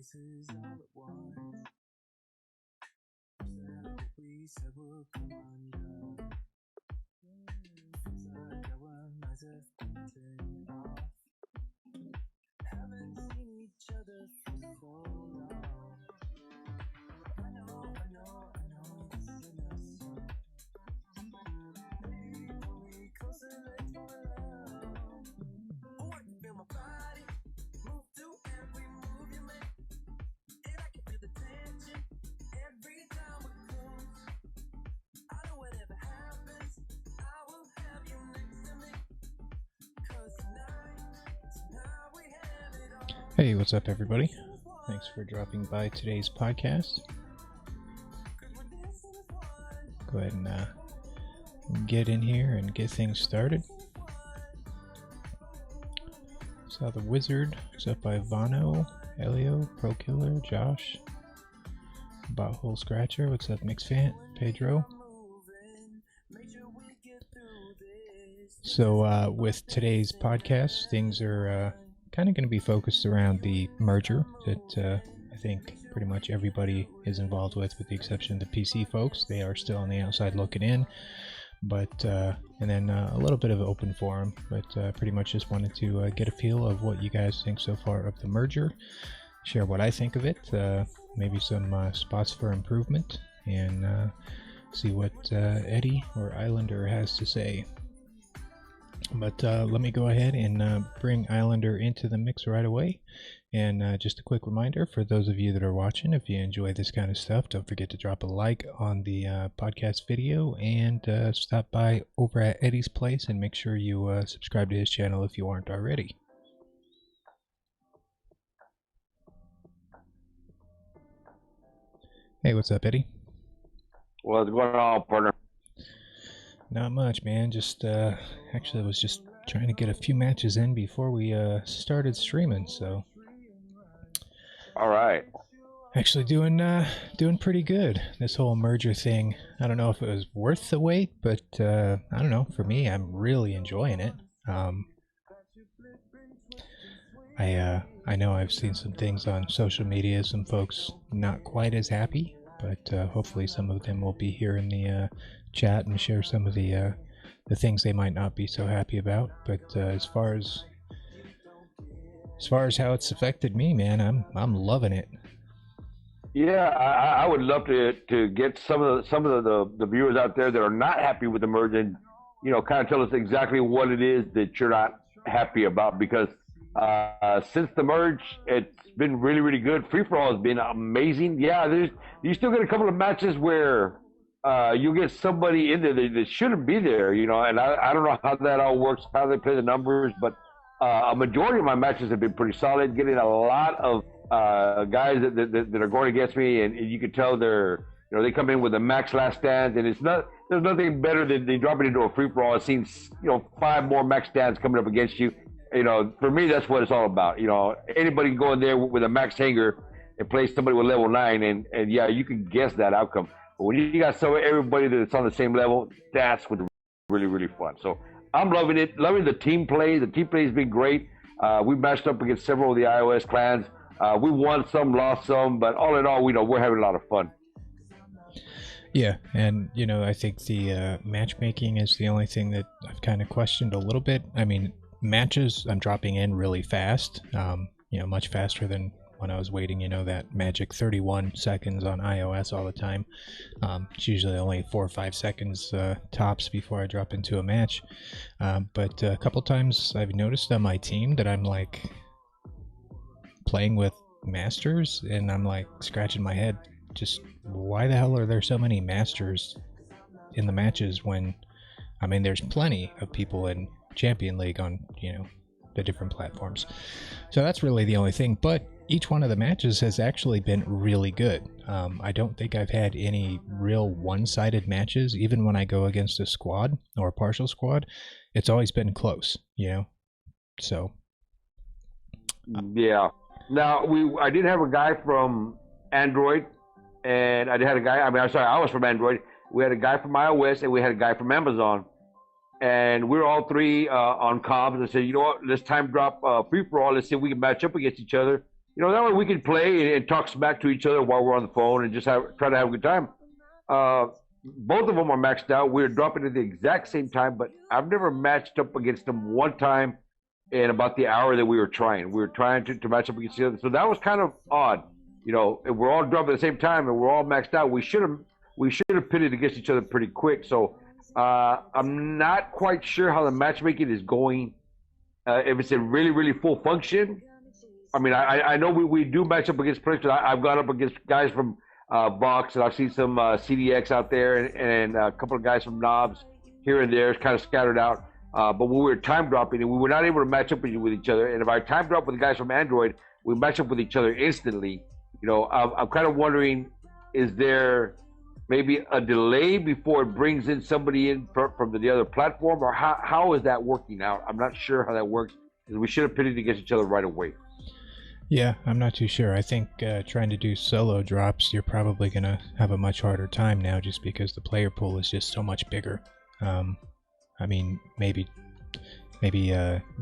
places all at once. Said we said we'll come under. Feels like our minds have been turned off. Haven't seen each other for so long. I know this isn't a song. Maybe pull me closer, let's fall in love. Oh, I can feel my body move to every move you make, and I can feel the tension every time we're close. I know whatever happens, I will have you next to me. 'Cause tonight we have it all. Hey, what's up, everybody? Thanks for dropping by today's podcast. Go ahead and get in here and get things started. Saw the Wizard. What's up by Vano, Elio, Pro Killer, Josh, Butthole Scratcher. What's up, Mixfant, Pedro? So with today's podcast, things are kind of going to be focused around the merger that I think pretty much everybody is involved with the exception of the PC folks. They are still on the outside looking in, but and then a little bit of an open forum, but pretty much just wanted to get a feel of what you guys think so far of the merger, share what I think of it, maybe some spots for improvement, and see what Eddie or Islander has to say. But let me go ahead and bring Islander into the mix right away. And just a quick reminder for those of you that are watching, if you enjoy this kind of stuff, don't forget to drop a like on the podcast video, and stop by over at Eddie's place and make sure you subscribe to his channel if you aren't already. Hey, what's up, Eddie? What's going on, partner? Not much, man. Just actually was just trying to get a few matches in before we started streaming, so all right. Actually doing pretty good. This whole merger thing, I don't know if it was worth the wait, but I don't know, for me, I'm really enjoying it. I know I've seen some things on social media, some folks not quite as happy, but hopefully some of them will be here in the chat and share some of the things they might not be so happy about. But as far as how it's affected me, man, I'm loving it. Yeah, I would love to get some of the viewers out there that are not happy with the merger, and kind of tell us exactly what it is that you're not happy about, because since the merge, it's been really, really good. Free for all has been amazing. Yeah, you still get a couple of matches where you get somebody in there that shouldn't be there, and I don't know how that all works, how they play the numbers, but a majority of my matches have been pretty solid, getting a lot of guys that are going against me, and you can tell they come in with a max last stands, and there's nothing better than they drop it into a free for all. I've seen 5 more max stands coming up against you. For me, that's what it's all about. Anybody can go in there with a max hanger and play somebody with level 9, and yeah, you can guess that outcome. But when you got everybody that's on the same level, that's what's really, really fun. So I'm loving it, loving the team play. The team play has been great. We matched up against several of the iOS clans. We won some, lost some, but all in all, we're having a lot of fun. Yeah, and I think the matchmaking is the only thing that I've kind of questioned a little bit. I mean, matches I'm dropping in really fast, much faster than when I was waiting, that magic 31 seconds on iOS all the time. It's usually only 4 or 5 seconds tops before I drop into a match. But a couple times I've noticed on my team that I'm like playing with masters, and I'm like scratching my head, just why the hell are there so many masters in the matches when, I mean, there's plenty of people in Champion League on, the different platforms. So that's really the only thing, but each one of the matches has actually been really good. I don't think I've had any real one-sided matches. Even when I go against a squad or a partial squad, it's always been close, so yeah. Now I did have a guy from Android, and I was from Android. We had a guy from iOS, and we had a guy from Amazon. And we're all three on comms. I said, you know what, let's time drop free for all. Let's see if we can match up against each other. that way we can play and talk smack to each other while we're on the phone and just try to have a good time. Both of them are maxed out. We're dropping at the exact same time, but I've never matched up against them one time in about the hour that we were trying. We were trying to match up against each other, so that was kind of odd. If we're all dropping at the same time and we're all maxed out, we should have pitted against each other pretty quick. So I'm not quite sure how the matchmaking is going. If it's in really, really full function. I mean, I know we do match up against players. I've gone up against guys from Box, and I've seen some CDX out there, and a couple of guys from Knobs here and there, kind of scattered out. But when we were time dropping, and we were not able to match up with each other. And if I time drop with the guys from Android, we match up with each other instantly. I'm kind of wondering, is there maybe a delay before it brings in somebody in from the other platform, or how is that working out? I'm not sure how that works. We should have pitted against each other right away. Yeah, I'm not too sure. I think trying to do solo drops, you're probably going to have a much harder time now just because the player pool is just so much bigger. I mean, maybe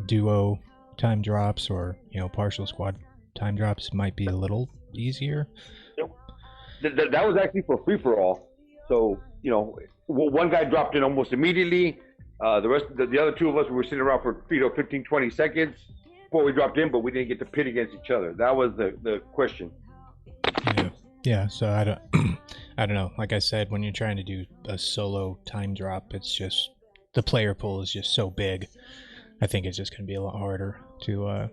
duo time drops or, partial squad time drops might be a little easier. That was actually for free-for-all. So, one guy dropped in almost immediately. The other two of us were sitting around for 15, 20 seconds before we dropped in, but we didn't get to pit against each other. That was the question. Yeah. So I don't know. Like I said, when you're trying to do a solo time drop, it's just the player pool is just so big. I think it's just going to be a lot harder to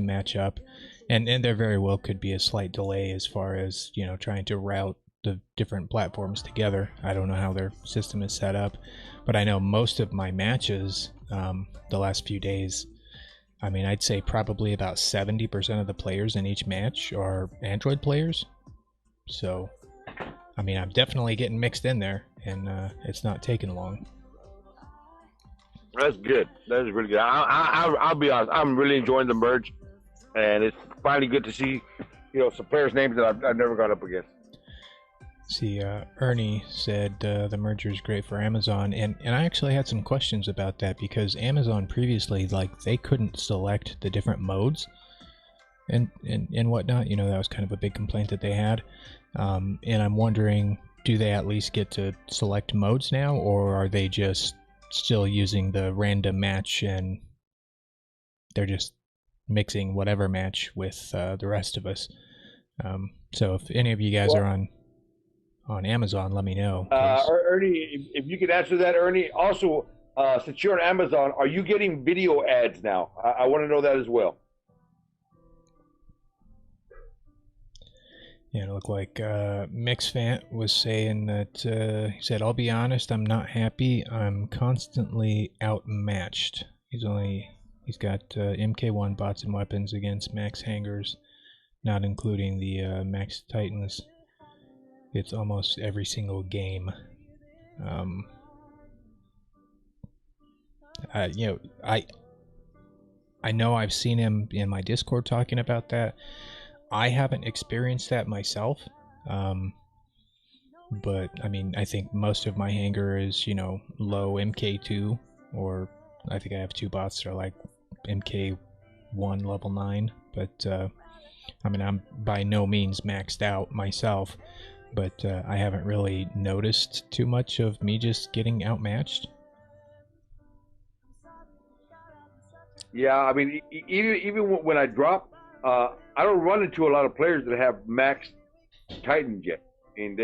match up, and there very well could be a slight delay as far as trying to route the different platforms together. I don't know how their system is set up, but I know most of my matches the last few days, I mean, I'd say probably about 70% of the players in each match are Android players. So, I mean, I'm definitely getting mixed in there, and it's not taking long. That's good. That is really good. I'll be honest. I'm really enjoying the merge, and it's finally good to see, some players' names that I've never gone up against. See, Ernie said the merger is great for Amazon, and I actually had some questions about that because Amazon previously, they couldn't select the different modes and whatnot. That was kind of a big complaint that they had, and I'm wondering, do they at least get to select modes now, or are they just still using the random match and they're just mixing whatever match with the rest of us? So if any of you guys are on Amazon, let me know. Ernie, if you could answer that, Ernie. Also, since you're on Amazon, are you getting video ads now? I want to know that as well. Yeah, it looked like Mixfant was saying that he said, "I'll be honest, I'm not happy. I'm constantly outmatched. He's got MK1 bots and weapons against Max Hangers, not including the Max Titans. It's almost every single game." I know I've seen him in my Discord talking about that. I haven't experienced that myself, but I mean, I think most of my hanger is low MK2, or I think I have two bots that are like MK1 level 9, but I mean, I'm by no means maxed out myself, but I haven't really noticed too much of me just getting outmatched. Yeah, I mean, even when I drop, I don't run into a lot of players that have max Titans yet. I mean,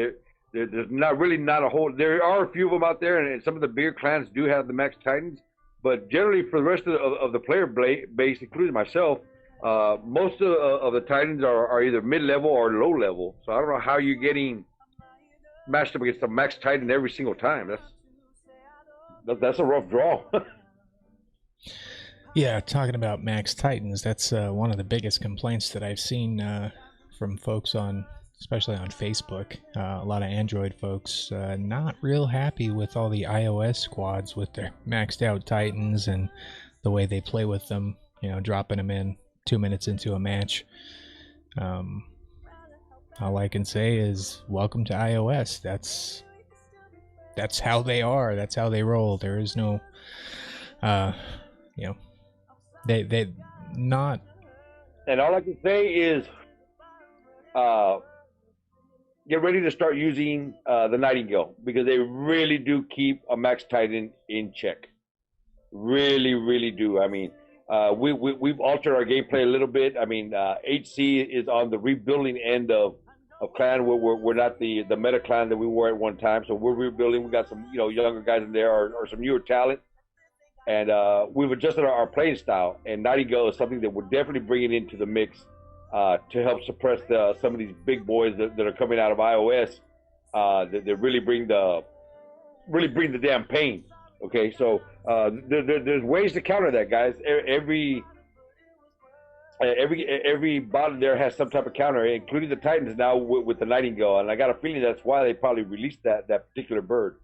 there's not a whole. There are a few of them out there, and some of the bigger clans do have the max Titans. But generally, for the rest of the player base, including myself, most of the Titans are either mid-level or low-level. So I don't know how you're getting matched up against a max Titan every single time. That's a rough draw. Yeah, talking about Max Titans, that's one of the biggest complaints that I've seen from folks especially on Facebook. A lot of Android folks not real happy with all the iOS squads with their maxed out Titans and the way they play with them, dropping them in 2 minutes into a match. All I can say is welcome to iOS. That's how they are. That's how they roll. There is no, they not. And all I can say is uh, get ready to start using the Nightingale, because they really do keep a Max Titan in check. Really, really do. I mean, we've altered our gameplay a little bit. I mean, HC is on the rebuilding end of clan. We're not the meta clan that we were at one time. So we're rebuilding. We got some younger guys in there, or some newer talent, and we've adjusted our playing style. And Nightingale is something that we're definitely bringing into the mix to help suppress some of these big boys that are coming out of iOS. That really bring the damn pain. Okay, so there's ways to counter that, guys. Every bot there has some type of counter, including the Titans now with the Nightingale, and I got a feeling that's why they probably released that particular bird.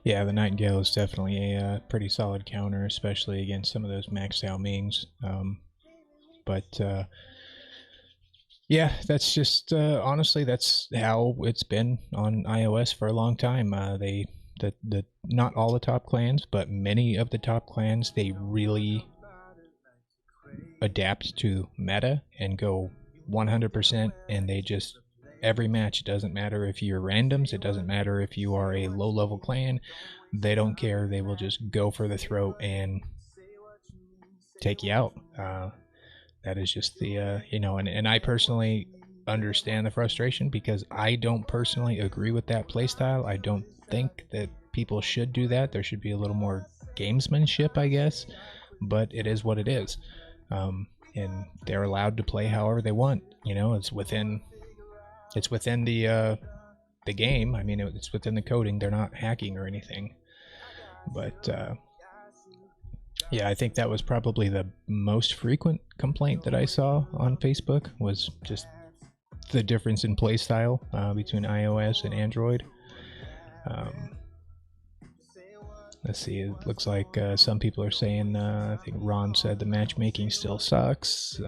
Yeah, the Nightingale is definitely a pretty solid counter, especially against some of those maxed out Mings. Yeah, that's just honestly, that's how it's been on iOS for a long time. The not all the top clans, but many of the top clans, they really adapt to meta and go 100%, and they just, every match, it doesn't matter if you're randoms, it doesn't matter if you are a low level clan, they don't care, they will just go for the throat and take you out. That is just the and I personally understand the frustration, because I don't personally agree with that playstyle. I don't think that people should do that. There should be a little more gamesmanship, I guess, but it is what it is. And they're allowed to play however they want. It's within the game. I mean, it's within the coding. They're not hacking or anything. But yeah, I think that was probably the most frequent complaint that I saw on Facebook, was just the difference in playstyle between iOS and Android. Let's see, it looks like some people are saying, I think Ron said the matchmaking still sucks.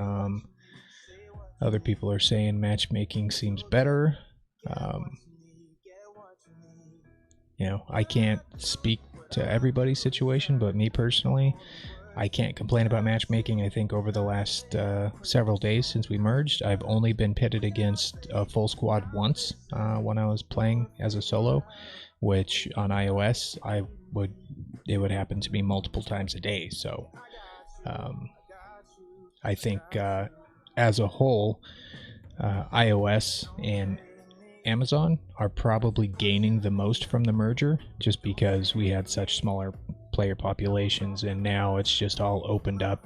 Other people are saying matchmaking seems better. I can't speak to everybody's situation, but me personally, I can't complain about matchmaking. I think over the last several days since we merged, I've only been pitted against a full squad once when I was playing as a solo, which on iOS it would happen to me multiple times a day. So I think as a whole, iOS and Amazon are probably gaining the most from the merger, just because we had such smaller player populations, and now it's just all opened up.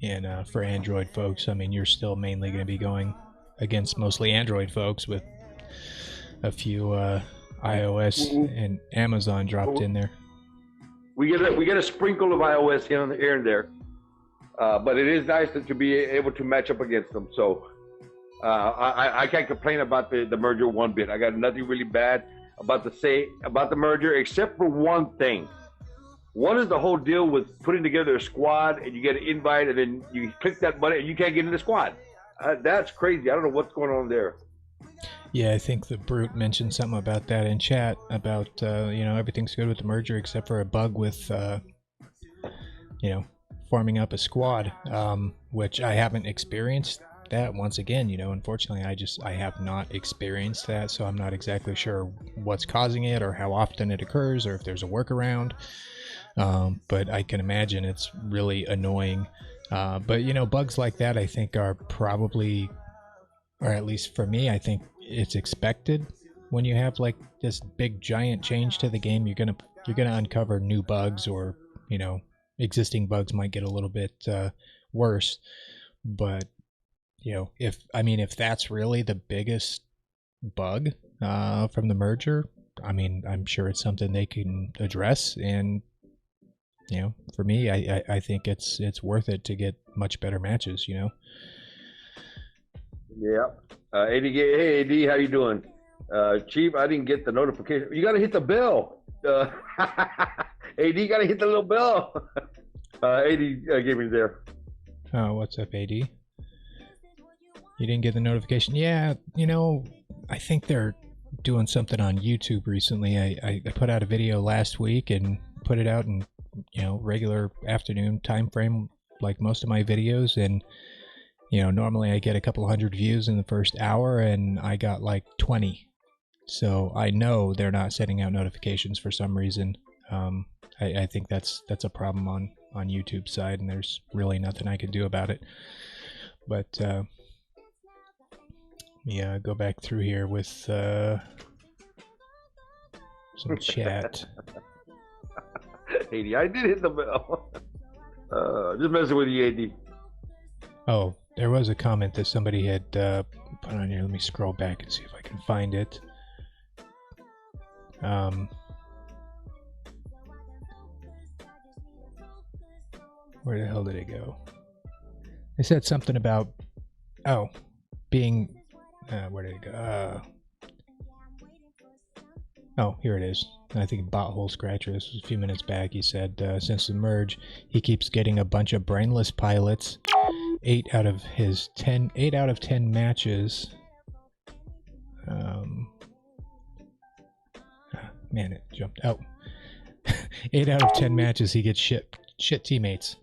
And for Android folks, I mean, you're still mainly going to be going against mostly Android folks, with a few iOS and Amazon dropped in there. We get a sprinkle of iOS here and there, but it is nice to be able to match up against them. So I can't complain about the merger one bit. I got nothing really bad about the merger, except for one thing. One is the whole deal with putting together a squad, and you get an invite, and then you click that button and you can't get in the squad. That's crazy. I don't know what's going on there. Yeah, I think the Brute mentioned something about that in chat, about everything's good with the merger except for a bug with forming up a squad, which I haven't experienced that. Once again, unfortunately, I have not experienced that, so I'm not exactly sure what's causing it or how often it occurs, or if there's a workaround. But I can imagine it's really annoying. But bugs like that, I think, are probably, or at least for me, I think it's expected. When you have like this big giant change to the game, you're gonna uncover new bugs, or existing bugs might get a little bit worse. But if that's really the biggest bug from the merger, I mean, I'm sure it's something they can address. And for me, I think it's worth it to get much better matches. Yeah. AD, hey AD, how you doing? Chief, I didn't get the notification. You got to hit the bell. AD got to hit the little bell. AD gave me there. Oh, what's up, AD? You didn't get the notification? Yeah, I think they're doing something on YouTube recently. I put out a video last week and put it out in regular afternoon time frame, like most of my videos, and normally I get a couple hundred views in the first hour, and I got like 20. So I know they're not sending out notifications for some reason. I think that's a problem on YouTube's side, and there's really nothing I can do about it. But yeah, go back through here with some chat. AD, I did hit the bell. Just messing with you, AD. Oh, there was a comment that somebody had put on here. Let me scroll back and see if I can find it. Where the hell did it go? They said something about, being, where did it go? Oh, here it is. I think Botthole Scratcher, this was a few minutes back, he said, since the merge, he keeps getting a bunch of brainless pilots. 8 out of 10 matches. Man, it jumped out. 8 out of 10 matches, he gets shit teammates.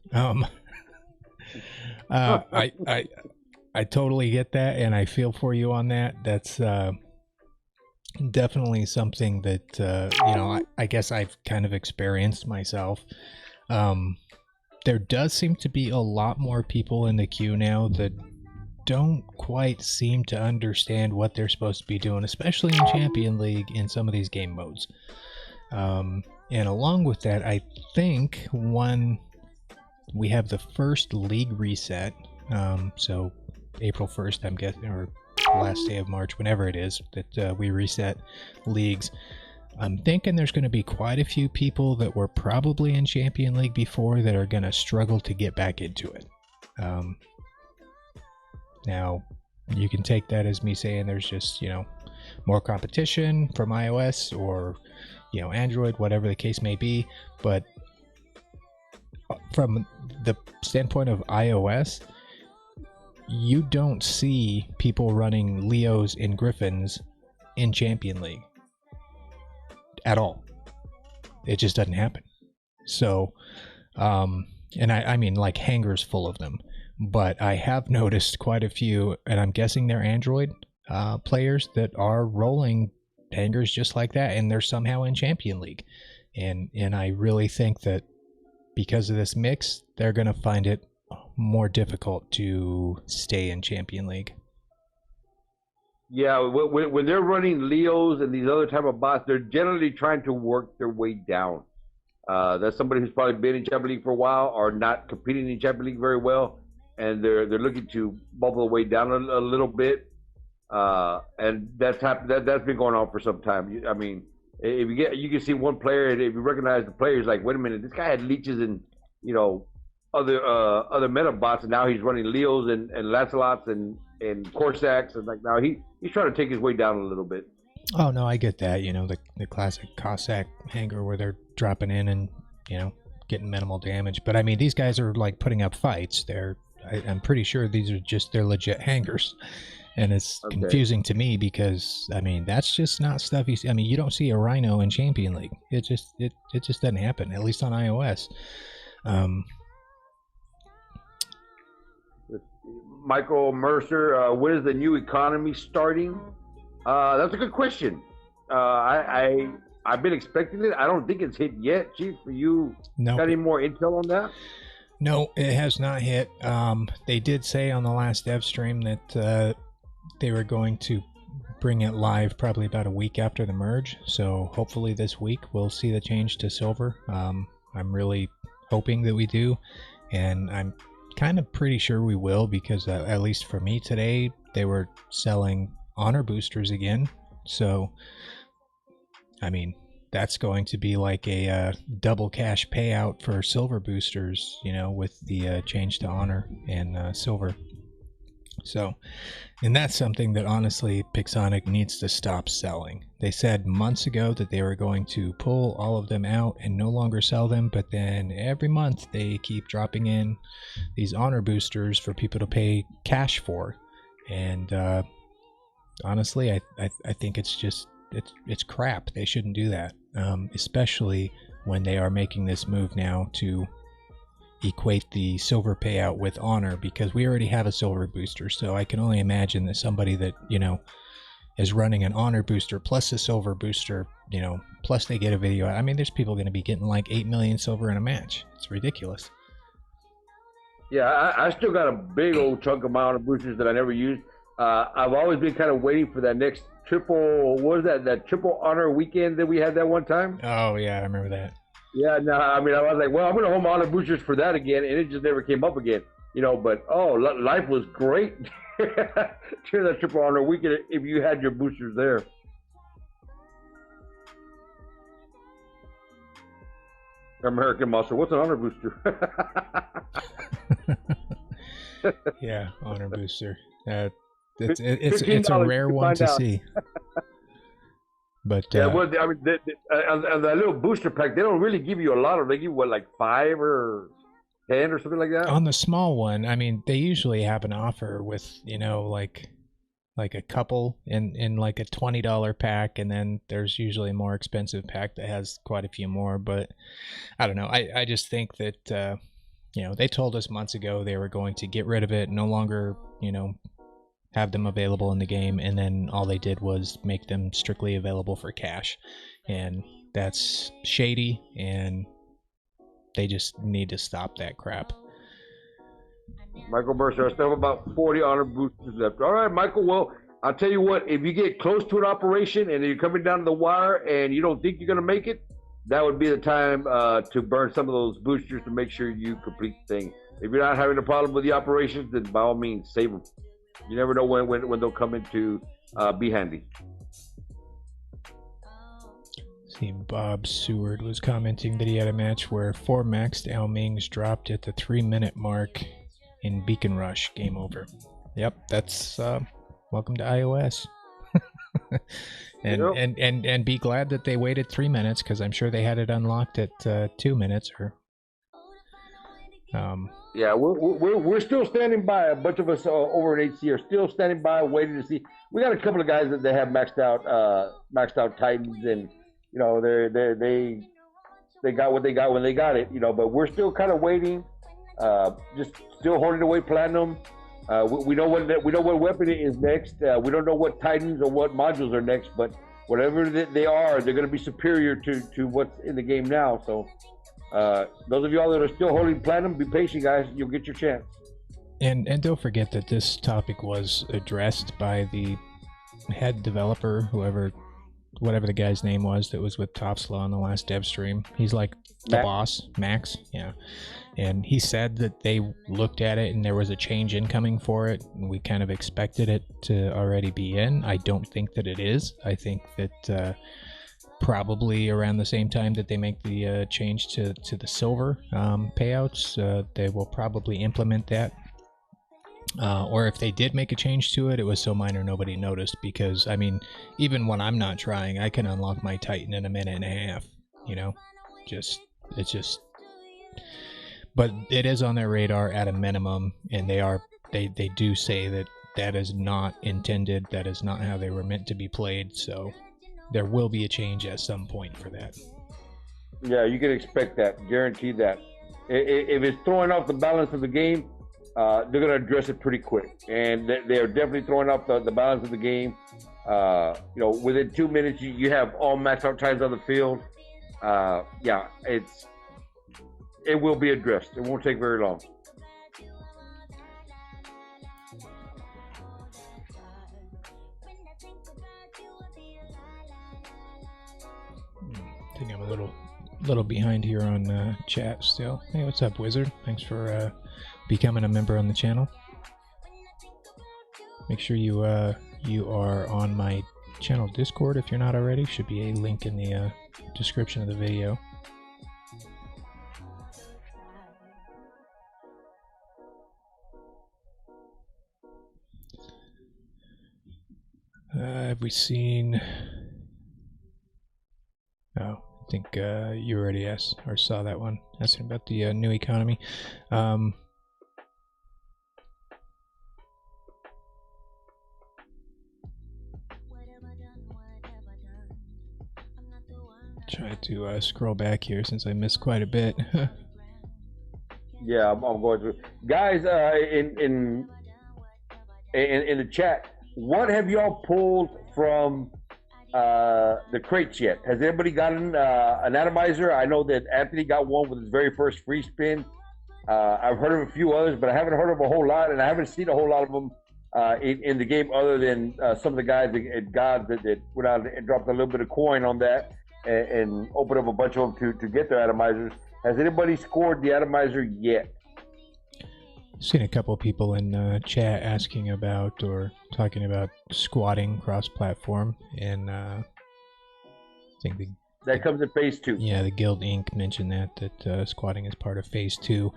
I totally get that, and I feel for you on that. That's definitely something that I guess I've kind of experienced myself. There does seem to be a lot more people in the queue now that don't quite seem to understand what they're supposed to be doing, especially in Champion League in some of these game modes. And along with that, I think we have the first league reset, so April 1st, I'm guessing, or last day of March, whenever it is that we reset leagues. I'm thinking there's going to be quite a few people that were probably in Champion League before that are going to struggle to get back into it. Now, you can take that as me saying there's just, more competition from iOS or, Android, whatever the case may be. But from the standpoint of iOS, you don't see people running Leos and Griffins in Champion League at all. It just doesn't happen. So, and I mean like hangars full of them, but I have noticed quite a few, and I'm guessing they're Android players that are rolling hangars just like that, and they're somehow in Champion League. And I really think that because of this mix, they're going to find it more difficult to stay in Champion League. Yeah, when they're running Leos and these other type of bots, they're generally trying to work their way down. That's somebody who's probably been in Champion League for a while or not competing in Champion League very well, and they're looking to bubble the way down a little bit. And that's been going on for some time. I mean, if you can see one player, and if you recognize the player, it's like, wait a minute, this guy had leeches and other meta bots, and now he's running Leos and Lancelots and Corsacks, and like now he's trying to take his way down a little bit. Oh no, I get that. The classic Cossack hanger where they're dropping in and getting minimal damage. But I mean, these guys are like putting up fights. I'm pretty sure these are just they're legit hangers, and it's confusing to me because I mean that's just not stuff you see. I mean, you don't see a Rhino in Champion League. It just doesn't happen, at least on iOS. Michael Mercer, when is the new economy starting? That's a good question. I've been expecting it. I don't think it's hit yet. Chief, for you, got any more intel on that? No, it has not hit. They did say on the last dev stream that they were going to bring it live probably about a week after the merge. So hopefully this week we'll see the change to silver. I'm really hoping that we do, and I'm kind of pretty sure we will, because at least for me today, they were selling honor boosters again. So, I mean, that's going to be like a double cash payout for silver boosters, with the change to honor and silver. So, and that's something that honestly Pixonic needs to stop selling. They said months ago that they were going to pull all of them out and no longer sell them, but then every month they keep dropping in these honor boosters for people to pay cash for. And honestly, I think it's just it's crap. They shouldn't do that, especially when they are making this move now to equate the silver payout with honor, because we already have a silver booster. So I can only imagine that somebody that, you know, is running an honor booster plus a silver booster, you know, plus they get a video. I mean, there's people going to be getting like 8 million silver in a match. It's ridiculous. Yeah, I still got a big old chunk of my honor boosters that I never used. I've always been kind of waiting for that next triple. What was that? That triple honor weekend that we had that one time. Oh yeah, I remember that. Yeah, no, I mean, I was like, well, I'm gonna hold my honor boosters for that again, and it just never came up again. You know, but life was great during that triple honor weekend if you had your boosters there. American Monster, what's an honor booster? Yeah, honor booster. It's a rare one to see. But yeah, well, I mean, the little booster pack, they don't really give you a lot of. They give you what, like 5 or 10 or something like that. On the small one, I mean, they usually have an offer with, you know, like a couple in like a $20 pack, and then there's usually a more expensive pack that has quite a few more. But I don't know. I just think that you know, they told us months ago they were going to get rid of it, no longer, you know, have them available in the game, and then all they did was make them strictly available for cash, and that's shady, and they just need to stop that crap. Michael Mercer, I still have about 40 honor boosters left. All right, Michael, well, I'll tell you what, if you get close to an operation and you're coming down to the wire and you don't think you're going to make it, that would be the time to burn some of those boosters to make sure you complete the thing. If you're not having a problem with the operations, then by all means, save them. You never know when they'll come in to be handy. See, Bob Seward was commenting that he had a match where 4 maxed Al Mings dropped at the 3-minute mark in Beacon Rush. Game over. Yep, that's welcome to iOS. and be glad that they waited 3 minutes, because I'm sure they had it unlocked at 2 minutes or. Yeah, we're still standing by. A bunch of us over at HC are still standing by, waiting to see. We got a couple of guys that they have maxed out Titans, and you know they got what they got when they got it. You know, but we're still kind of waiting, just still holding away platinum. We know what weapon is next. We don't know what Titans or what modules are next, but whatever they are, they're going to be superior to what's in the game now. So. Those of y'all that are still holding platinum, be patient, guys. You'll get your chance. And don't forget that this topic was addressed by the head developer, whatever the guy's name was that was with Topsla on the last dev stream. He's like the boss, Max. Yeah. And he said that they looked at it and there was a change incoming for it, and we kind of expected it to already be in. I don't think that it is. I think that probably around the same time that they make the change to the silver payouts, they will probably implement that. Or if they did make a change to it, it was so minor nobody noticed, because, I mean, even when I'm not trying, I can unlock my Titan in a minute and a half, you know? It's just... But it is on their radar at a minimum, and they do say that is not intended, that is not how they were meant to be played, so... There will be a change at some point for that. Yeah, you can expect that. Guarantee that. If it's throwing off the balance of the game, they're going to address it pretty quick. And they are definitely throwing off the balance of the game. You know, within 2 minutes, you have all maxed out times on the field. Yeah, it will be addressed. It won't take very long. I think I'm a little behind here on chat still. Hey, what's up, Wizard? Thanks for becoming a member on the channel. Make sure you are on my channel Discord if you're not already. Should be a link in the description of the video. Have we seen... Oh, I think you already asked or saw that one. Asking about the new economy. Try to scroll back here since I missed quite a bit. Yeah, I'm going through. Guys, in the chat, what have y'all pulled from the crates yet? Has anybody gotten an atomizer? I know that Anthony got one with his very first free spin. I've heard of a few others, but I haven't heard of a whole lot, and I haven't seen a whole lot of them in the game, other than some of the guys at God that went out and dropped a little bit of coin on that and opened up a bunch of them to get their atomizers. Has anybody scored the atomizer yet? Seen a couple of people in chat asking about or talking about squatting cross-platform, and I think that comes in phase 2. Yeah, the Guild Inc. mentioned that squatting is part of phase 2,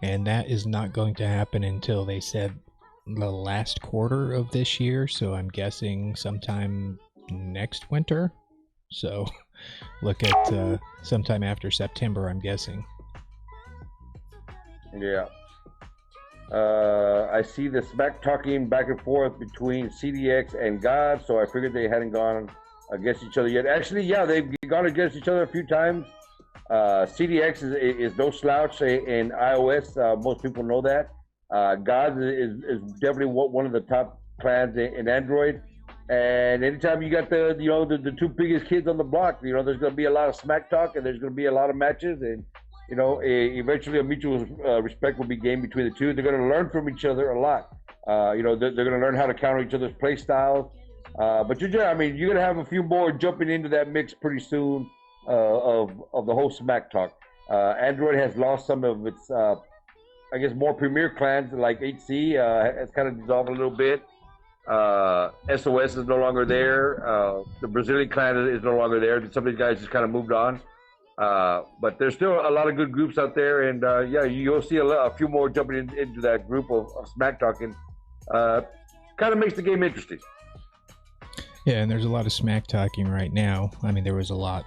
and that is not going to happen until they said the last quarter of this year. So I'm guessing sometime next winter. So look at sometime after September, I'm guessing. Yeah. I see the smack talking back and forth between CDX and God, so I figured they hadn't gone against each other yet. Actually, yeah, they've gone against each other a few times. CDX is no slouch in iOS. Most people know that. God is definitely one of the top clans in Android. And anytime you got the two biggest kids on the block, there's going to be a lot of smack talk, and there's going to be a lot of matches, and eventually a mutual respect will be gained between the two. They're going to learn from each other a lot. They're going to learn how to counter each other's play styles. But you're going to have a few more jumping into that mix pretty soon of the whole smack talk. Android has lost some of its, I guess, more premier clans like HC has kind of dissolved a little bit. SOS is no longer there. The Brazilian clan is no longer there. Some of these guys just kind of moved on. But there's still a lot of good groups out there, and yeah, you'll see a few more jumping into that group of smack talking. Kind of makes the game interesting. Yeah, and there's a lot of smack talking right now. I mean, there was a lot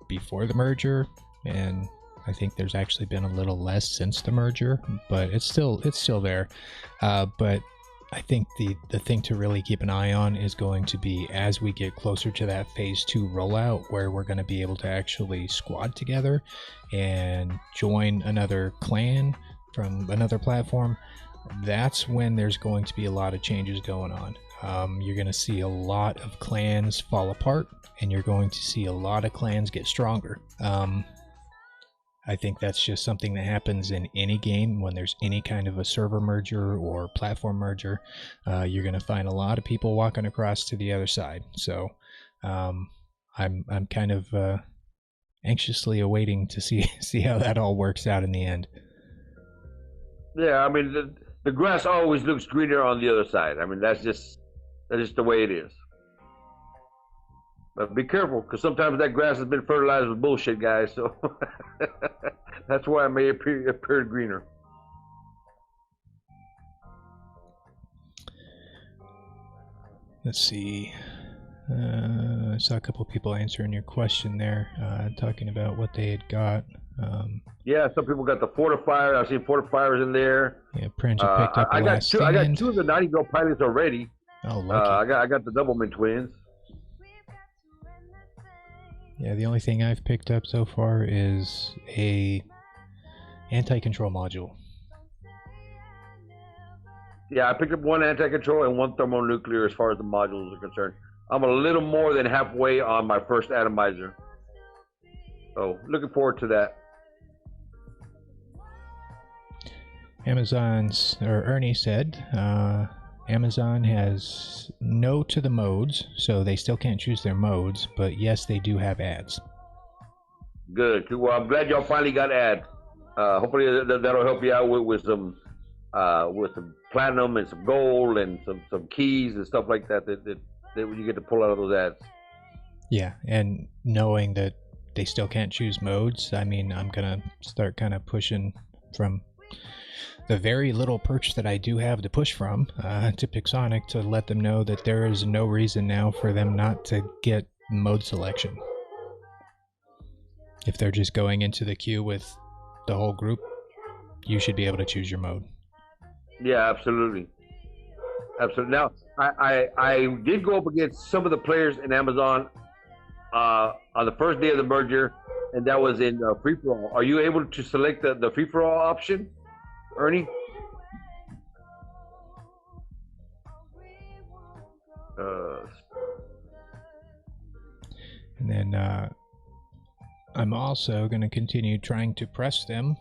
before the merger, and I think there's actually been a little less since the merger, but it's still there. But I think the thing to really keep an eye on is going to be as we get closer to that phase 2 rollout, where we're going to be able to actually squad together and join another clan from another platform. That's when there's going to be a lot of changes going on. You're going to see a lot of clans fall apart, and you're going to see a lot of clans get stronger. I think that's just something that happens in any game when there's any kind of a server merger or platform merger. You're going to find a lot of people walking across to the other side. So I'm kind of anxiously awaiting to see how that all works out in the end. Yeah, I mean the grass always looks greener on the other side. I mean that's just the way it is. But be careful, because sometimes that grass has been fertilized with bullshit, guys. So that's why it may appear greener. Let's see. I saw a couple people answering your question there, talking about what they had got. Yeah, some people got the fortifier. I've seen fortifiers in there. Yeah, Prancha picked up the last stand. I got two of the 90-go pilots already. Oh, lucky. I got the Doublemint twins. Yeah, the only thing I've picked up so far is a anti-control module. Yeah, I picked up one anti-control and one thermonuclear as far as the modules are concerned. I'm a little more than halfway on my first atomizer. So, looking forward to that. Ernie said, Amazon has no to the modes, so they still can't choose their modes, but yes, they do have ads. Good. Well, I'm glad y'all finally got ads. Hopefully that'll help you out with some platinum and some gold and some keys and stuff like that that you get to pull out of those ads. Yeah, and knowing that they still can't choose modes, I mean, I'm gonna start kind of pushing from the very little perch that I do have to push from to Pixonic to let them know that there is no reason now for them not to get mode selection. If they're just going into the queue with the whole group, you should be able to choose your mode. Yeah, absolutely. Absolutely. Now, I did go up against some of the players in Amazon on the first day of the merger, and that was in free-for-all. Are you able to select the free-for-all option? Ernie? And then I'm also going to continue trying to press them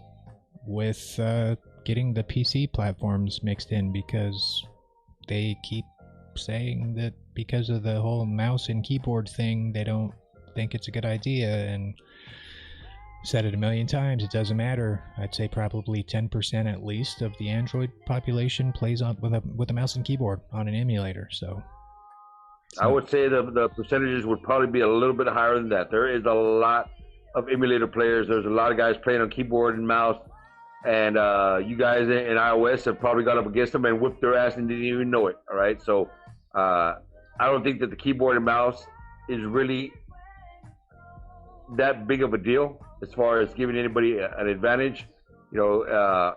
with getting the PC platforms mixed in, because they keep saying that because of the whole mouse and keyboard thing, they don't think it's a good idea. And said it a million times, it doesn't matter. I'd say probably 10% at least of the Android population plays on with a mouse and keyboard on an emulator. So I would say the percentages would probably be a little bit higher than that. There is a lot of emulator players. There's a lot of guys playing on keyboard and mouse, and you guys in iOS have probably got up against them and whipped their ass and didn't even know it. All right, so I don't think that the keyboard and mouse is really that big of a deal as far as giving anybody an advantage. You know,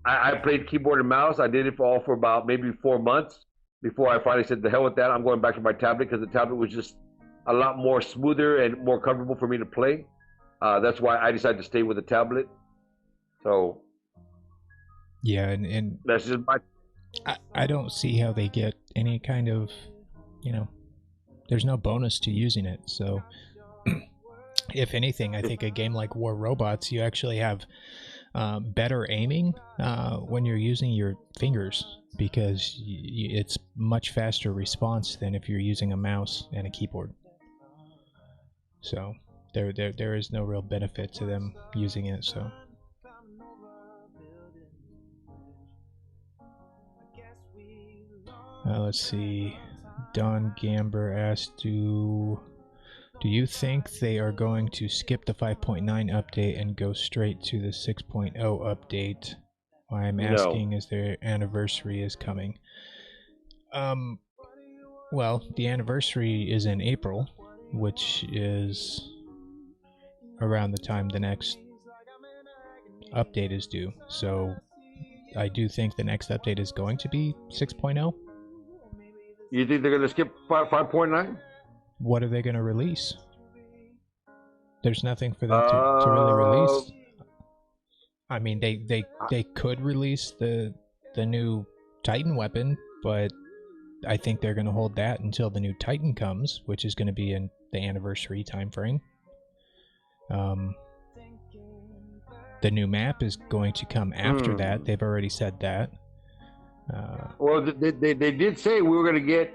I played keyboard and mouse. I did it for about maybe 4 months before I finally said, the hell with that. I'm going back to my tablet, because the tablet was just a lot more smoother and more comfortable for me to play. That's why I decided to stay with the tablet. So yeah, and that's just my... I don't see how they get any kind of, there's no bonus to using it. So if anything, I think a game like War Robots, you actually have better aiming when you're using your fingers, because it's much faster response than if you're using a mouse and a keyboard. So there is no real benefit to them using it. So let's see. Don Gamber asked, do you think they are going to skip the 5.9 update and go straight to the 6.0 update? Why I'm asking is their anniversary is coming. Well, the anniversary is in April, which is around the time the next update is due. So I do think the next update is going to be 6.0. You think they're going to skip 5.9? What are they going to release? There's nothing for them to really release. I mean, they could release the new Titan weapon, but I think they're going to hold that until the new Titan comes, which is going to be in the anniversary time frame. The new map is going to come after that. They've already said that. Well, they did say we were going to get.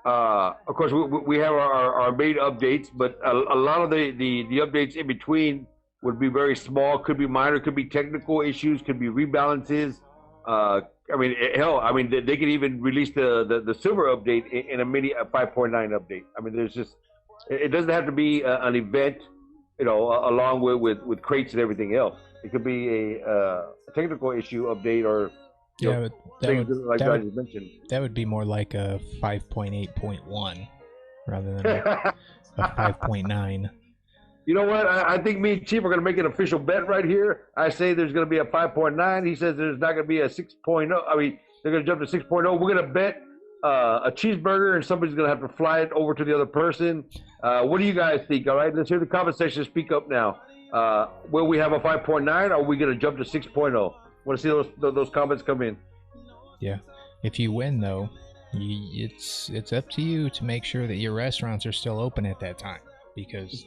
Of course, we have our main updates, but a lot of the updates in between would be very small. Could be minor. Could be technical issues. Could be rebalances. I mean, hell, I mean, they could even release the silver update in a 5.9 update. I mean, there's just, it doesn't have to be an event, along with crates and everything else. It could be a technical issue update, or that would be more like a 5.8.1 rather than a 5.9. You know what? I think me and Chief are going to make an official bet right here. I say there's going to be a 5.9. He says there's not going to be a 6.0. I mean, they're going to jump to 6.0. We're going to bet a cheeseburger, and somebody's going to have to fly it over to the other person. What do you guys think? All right, let's hear the comment section. Speak up now. Will we have a 5.9, or are we going to jump to 6.0? Want to see those comments come in? Yeah. If you win, though, it's up to you to make sure that your restaurants are still open at that time, because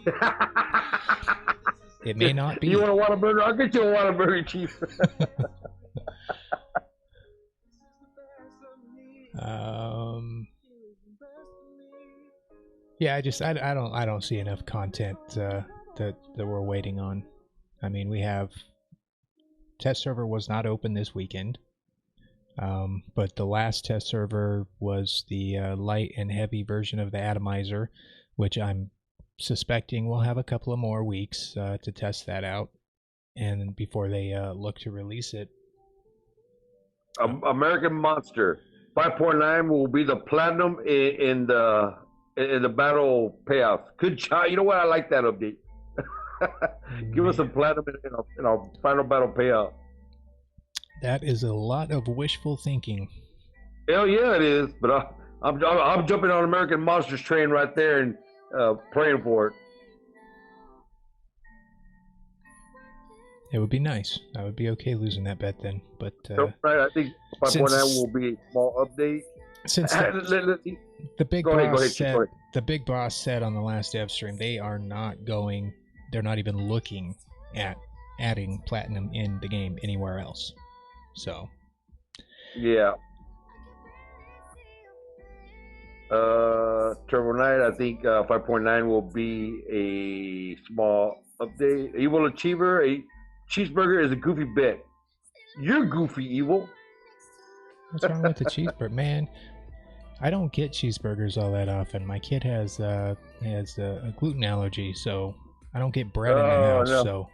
it may not be. You want a Whataburger? I'll get you a Whataburger, Chief. Yeah, I don't see enough content that we're waiting on. I mean, we have test server was not open this weekend, but the last test server was the light and heavy version of the atomizer, which I'm suspecting we'll have a couple of more weeks to test that out, and before they look to release it. American Monster 5.9 will be the platinum in the battle payoff. Good job. You know what? I like that update. Give us some platinum in our final battle payout. That is a lot of wishful thinking. Hell yeah, it is. But I'm jumping on American Monsters train right there and praying for it. it would be nice. I would be okay losing that bet then. But Right, I think 5.9 since- will be a small update. since the big Go ahead, boss Chief, said go ahead. the big boss said on the last dev stream they are not going. They're not even looking at adding platinum in the game anywhere else. So Yeah. Turbo Knight, I think 5.9 will be a small update. Evil Achiever, a cheeseburger is a goofy bet. You're goofy, Evil. what's wrong with the cheeseburger, man? I don't get cheeseburgers all that often. My kid has a gluten allergy, so I don't get bread in the Oh, house. no. So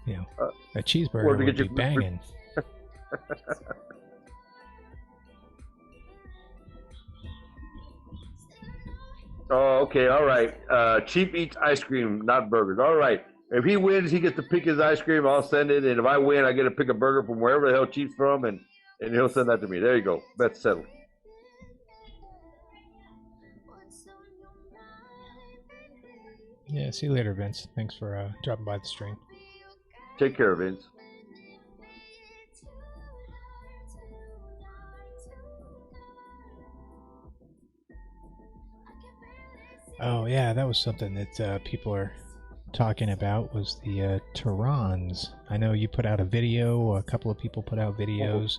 you know, a Where cheeseburger to would get be your- banging. Oh, okay, all right. Chief eats ice cream, not burgers. All right. If he wins, he gets to pick his ice cream. I'll send it, and if I win, I get to pick a burger from wherever the hell Chief's from, and he'll send that to me. There you go. Bet's settled. Yeah, see you later, Vince. Thanks for dropping by the stream. Take care, Vince. Oh yeah, that was something that people are talking about was the Terrans. I know you put out a video. A couple of people put out videos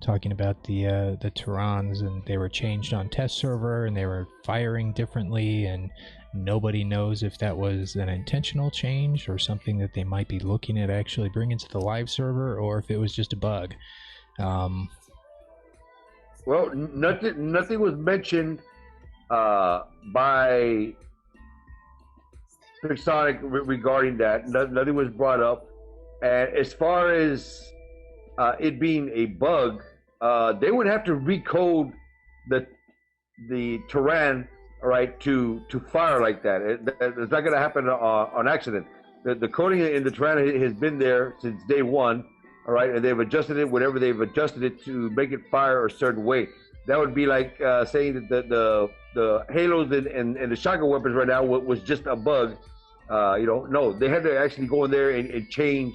talking about the Terrans, and they were changed on test server, and they were firing differently, and nobody knows if that was an intentional change or something that they might be looking at actually bringing to the live server, or if it was just a bug. Well, nothing was mentioned by Pixonic regarding that. Nothing was brought up. And as far as it being a bug, they would have to recode the Terran, all right, to fire like that. It's not going to happen on accident. The coding in the Terran has been there since day one, all right, and they've adjusted it whenever they've adjusted it to make it fire a certain way. That would be like saying that the halos and the shotgun weapons right now was just a bug. No, they had to actually go in there and change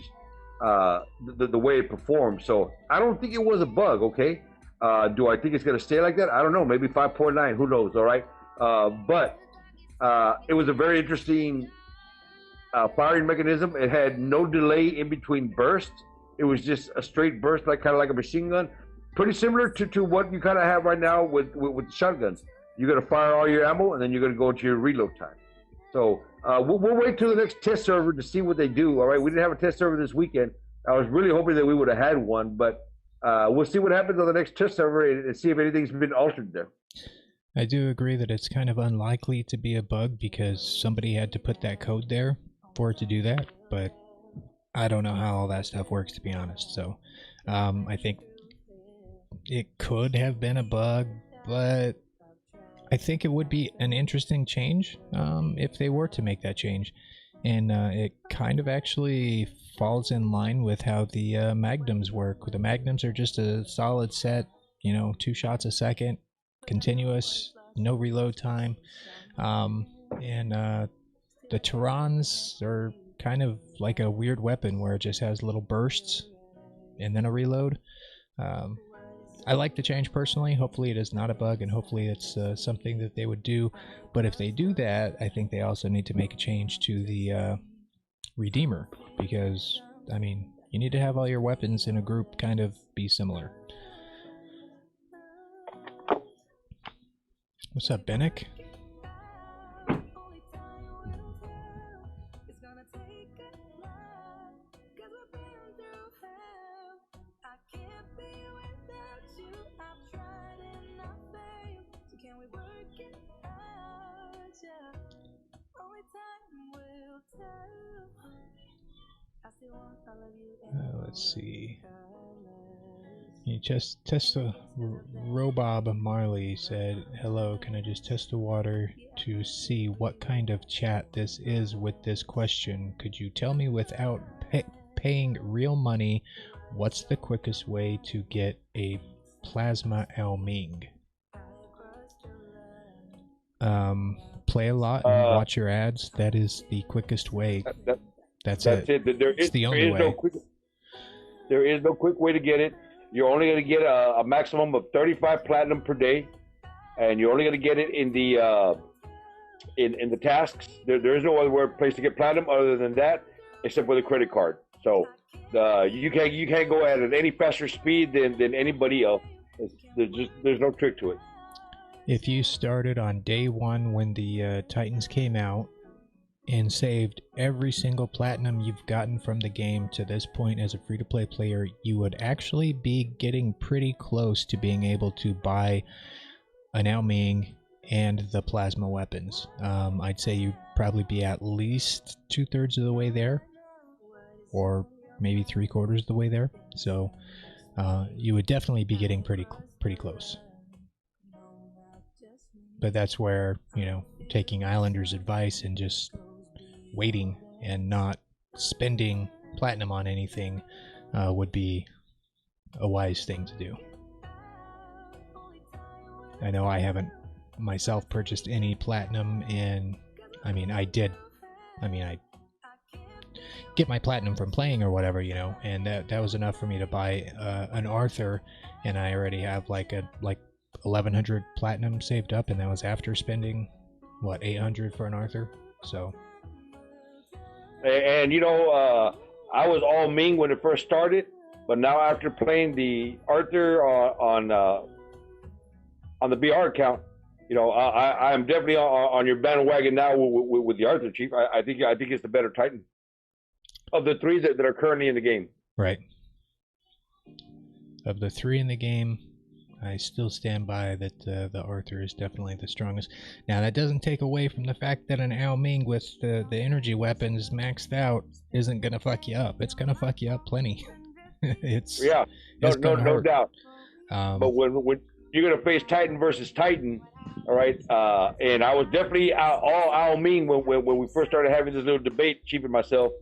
the way it performed. So I don't think it was a bug, okay? Do I think it's going to stay like that? I don't know. Maybe 5.9. Who knows, all right? But it was a very interesting firing mechanism. It had no delay in between bursts. It was just a straight burst, kind of like a machine gun. Pretty similar to what you kind of have right now with shotguns. You're going to fire all your ammo, and then you're going to go into your reload time. So we'll wait till the next test server to see what they do. All right, we didn't have a test server this weekend. I was really hoping that we would have had one, but we'll see what happens on the next test server and see if anything's been altered there. I do agree that it's kind of unlikely to be a bug because somebody had to put that code there for it to do that, but I don't know how all that stuff works, to be honest. So I think it could have been a bug, but I think it would be an interesting change if they were to make that change. And it kind of actually falls in line with how the magnums work. The magnums are just a solid set, 2 shots a second, continuous, no reload time. And the Terrans are kind of like a weird weapon where it just has little bursts and then a reload. I like the change personally. Hopefully it is not a bug, and hopefully it's something that they would do. But if they do that, I think they also need to make a change to the Redeemer, because, I mean, you need to have all your weapons in a group kind of be similar. What's up, Bennick? Let's see. You just test the Robob Marley said, "Hello, can I just test the water to see what kind of chat this is with this question? Could you tell me without paying real money, what's the quickest way to get a plasma Ming?" Play a lot and watch your ads. That is the quickest way. That's That's it. it. There It's is, the there only is way. no quick. There is no quick way to get it. You're only going to get a maximum of 35 platinum per day, and you're only going to get it in the tasks. There is no other place to get platinum other than that, except with a credit card. So you can't go at any faster speed than anybody else. There's no trick to it. If you started on day one when the Titans came out and saved every single platinum you've gotten from the game to this point as a free-to-play player, you would actually be getting pretty close to being able to buy an Ao Ming and the plasma weapons. I'd say you'd probably be at least 2/3 of the way there, or maybe 3/4 of the way there. So you would definitely be getting pretty close. But that's where, taking Islanders' advice and just waiting and not spending platinum on anything would be a wise thing to do. I know I haven't myself purchased any platinum, and I get my platinum from playing or whatever, and that was enough for me to buy an Arthur, and I already have like 1,100 platinum saved up, and that was after spending 800 for an Arthur. So, and I was all Ming when it first started, but now after playing the Arthur on the BR account, I am definitely on your bandwagon now with the Arthur, Chief. I think it's the better Titan of the three that are currently in the game. Right. Of the three in the game, I still stand by that the Arthur is definitely the strongest. Now, that doesn't take away from the fact that an Ao Ming with the energy weapons maxed out isn't going to fuck you up. It's going to fuck you up plenty. No doubt. But when you're going to face Titan versus Titan, all right, and I was definitely all Ao Ming when we first started having this little debate, Chief and myself,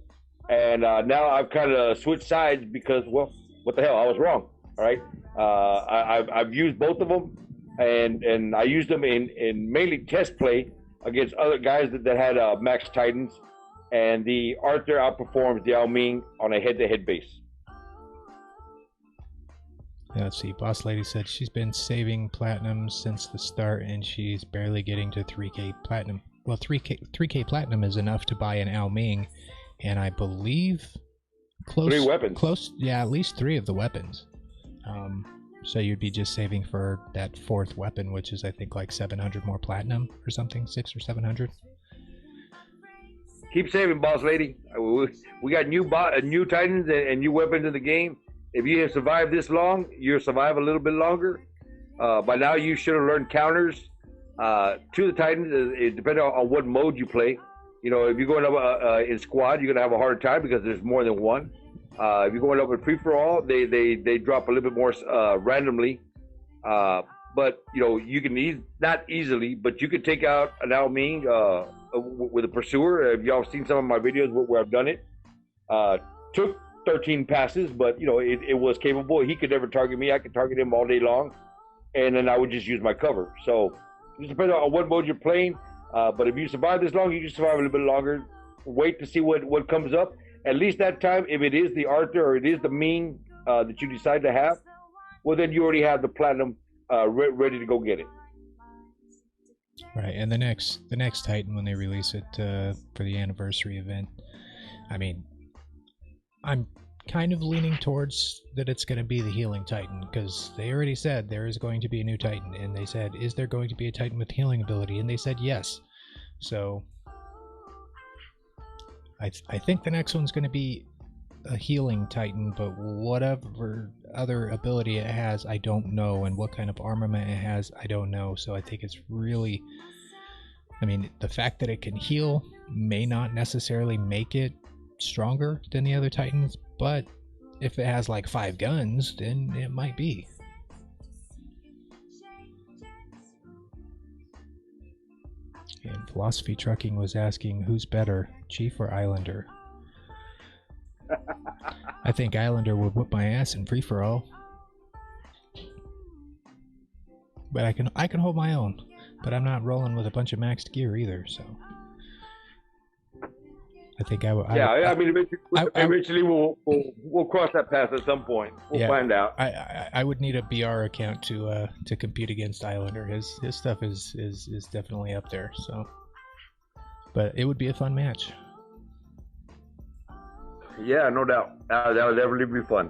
and now I've kind of switched sides because, well, what the hell, I was wrong, all right? I've used both of them, and I used them in mainly test play against other guys that had max Titans, and the Arthur outperforms the Ao Ming on a head-to-head base. Let's see. Boss Lady said she's been saving platinum since the start, and she's barely getting to 3K platinum. Well, 3K platinum is enough to buy an Ao Ming, and I believe Three weapons. At least 3 of the weapons. So you'd be just saving for that 4th weapon, which is I think like 700 more platinum or something, 600 or 700. Keep saving, Boss Lady. We got new Titans and new weapons in the game. If you have survived this long, you'll survive a little bit longer. By now, you should have learned counters to the Titans. It depends on what mode you play. If you're going up in squad, you're going to have a harder time because there's more than one. If you're going up in free-for-all, they drop a little bit more randomly. But, you can not easily, but you could take out an Ao Ming with a pursuer. If y'all have seen some of my videos where I've done it, took 13 passes, but it was capable. He could never target me. I could target him all day long, and then I would just use my cover. So it just depends on what mode you're playing. But if you survive this long, you can survive a little bit longer. Wait to see what comes up. At least that time, if it is the Arthur or it is the Ming that you decide to have, well, then you already have the platinum ready to go get it. Right, and the next Titan, when they release it for the anniversary event, I'm kind of leaning towards that it's going to be the healing Titan, because they already said there is going to be a new Titan, and they said, is there going to be a Titan with healing ability? And they said yes. So I think the next one's going to be a healing Titan, but whatever other ability it has, I don't know, and what kind of armament it has, I don't know. So I think it's really, the fact that it can heal may not necessarily make it stronger than the other Titans, but if it has like 5 guns, then it might be. And Philosophy Trucking was asking, who's better, Chief or Islander? I think Islander would whip my ass in free-for-all. But I can hold my own. But I'm not rolling with a bunch of maxed gear either, so. I think I would. Yeah, I mean, I- eventually we'll cross that path at some point. We'll find out. I would need a BR account to compete against Islander. His stuff is definitely up there. So, but it would be a fun match. Yeah, no doubt. That would definitely be fun.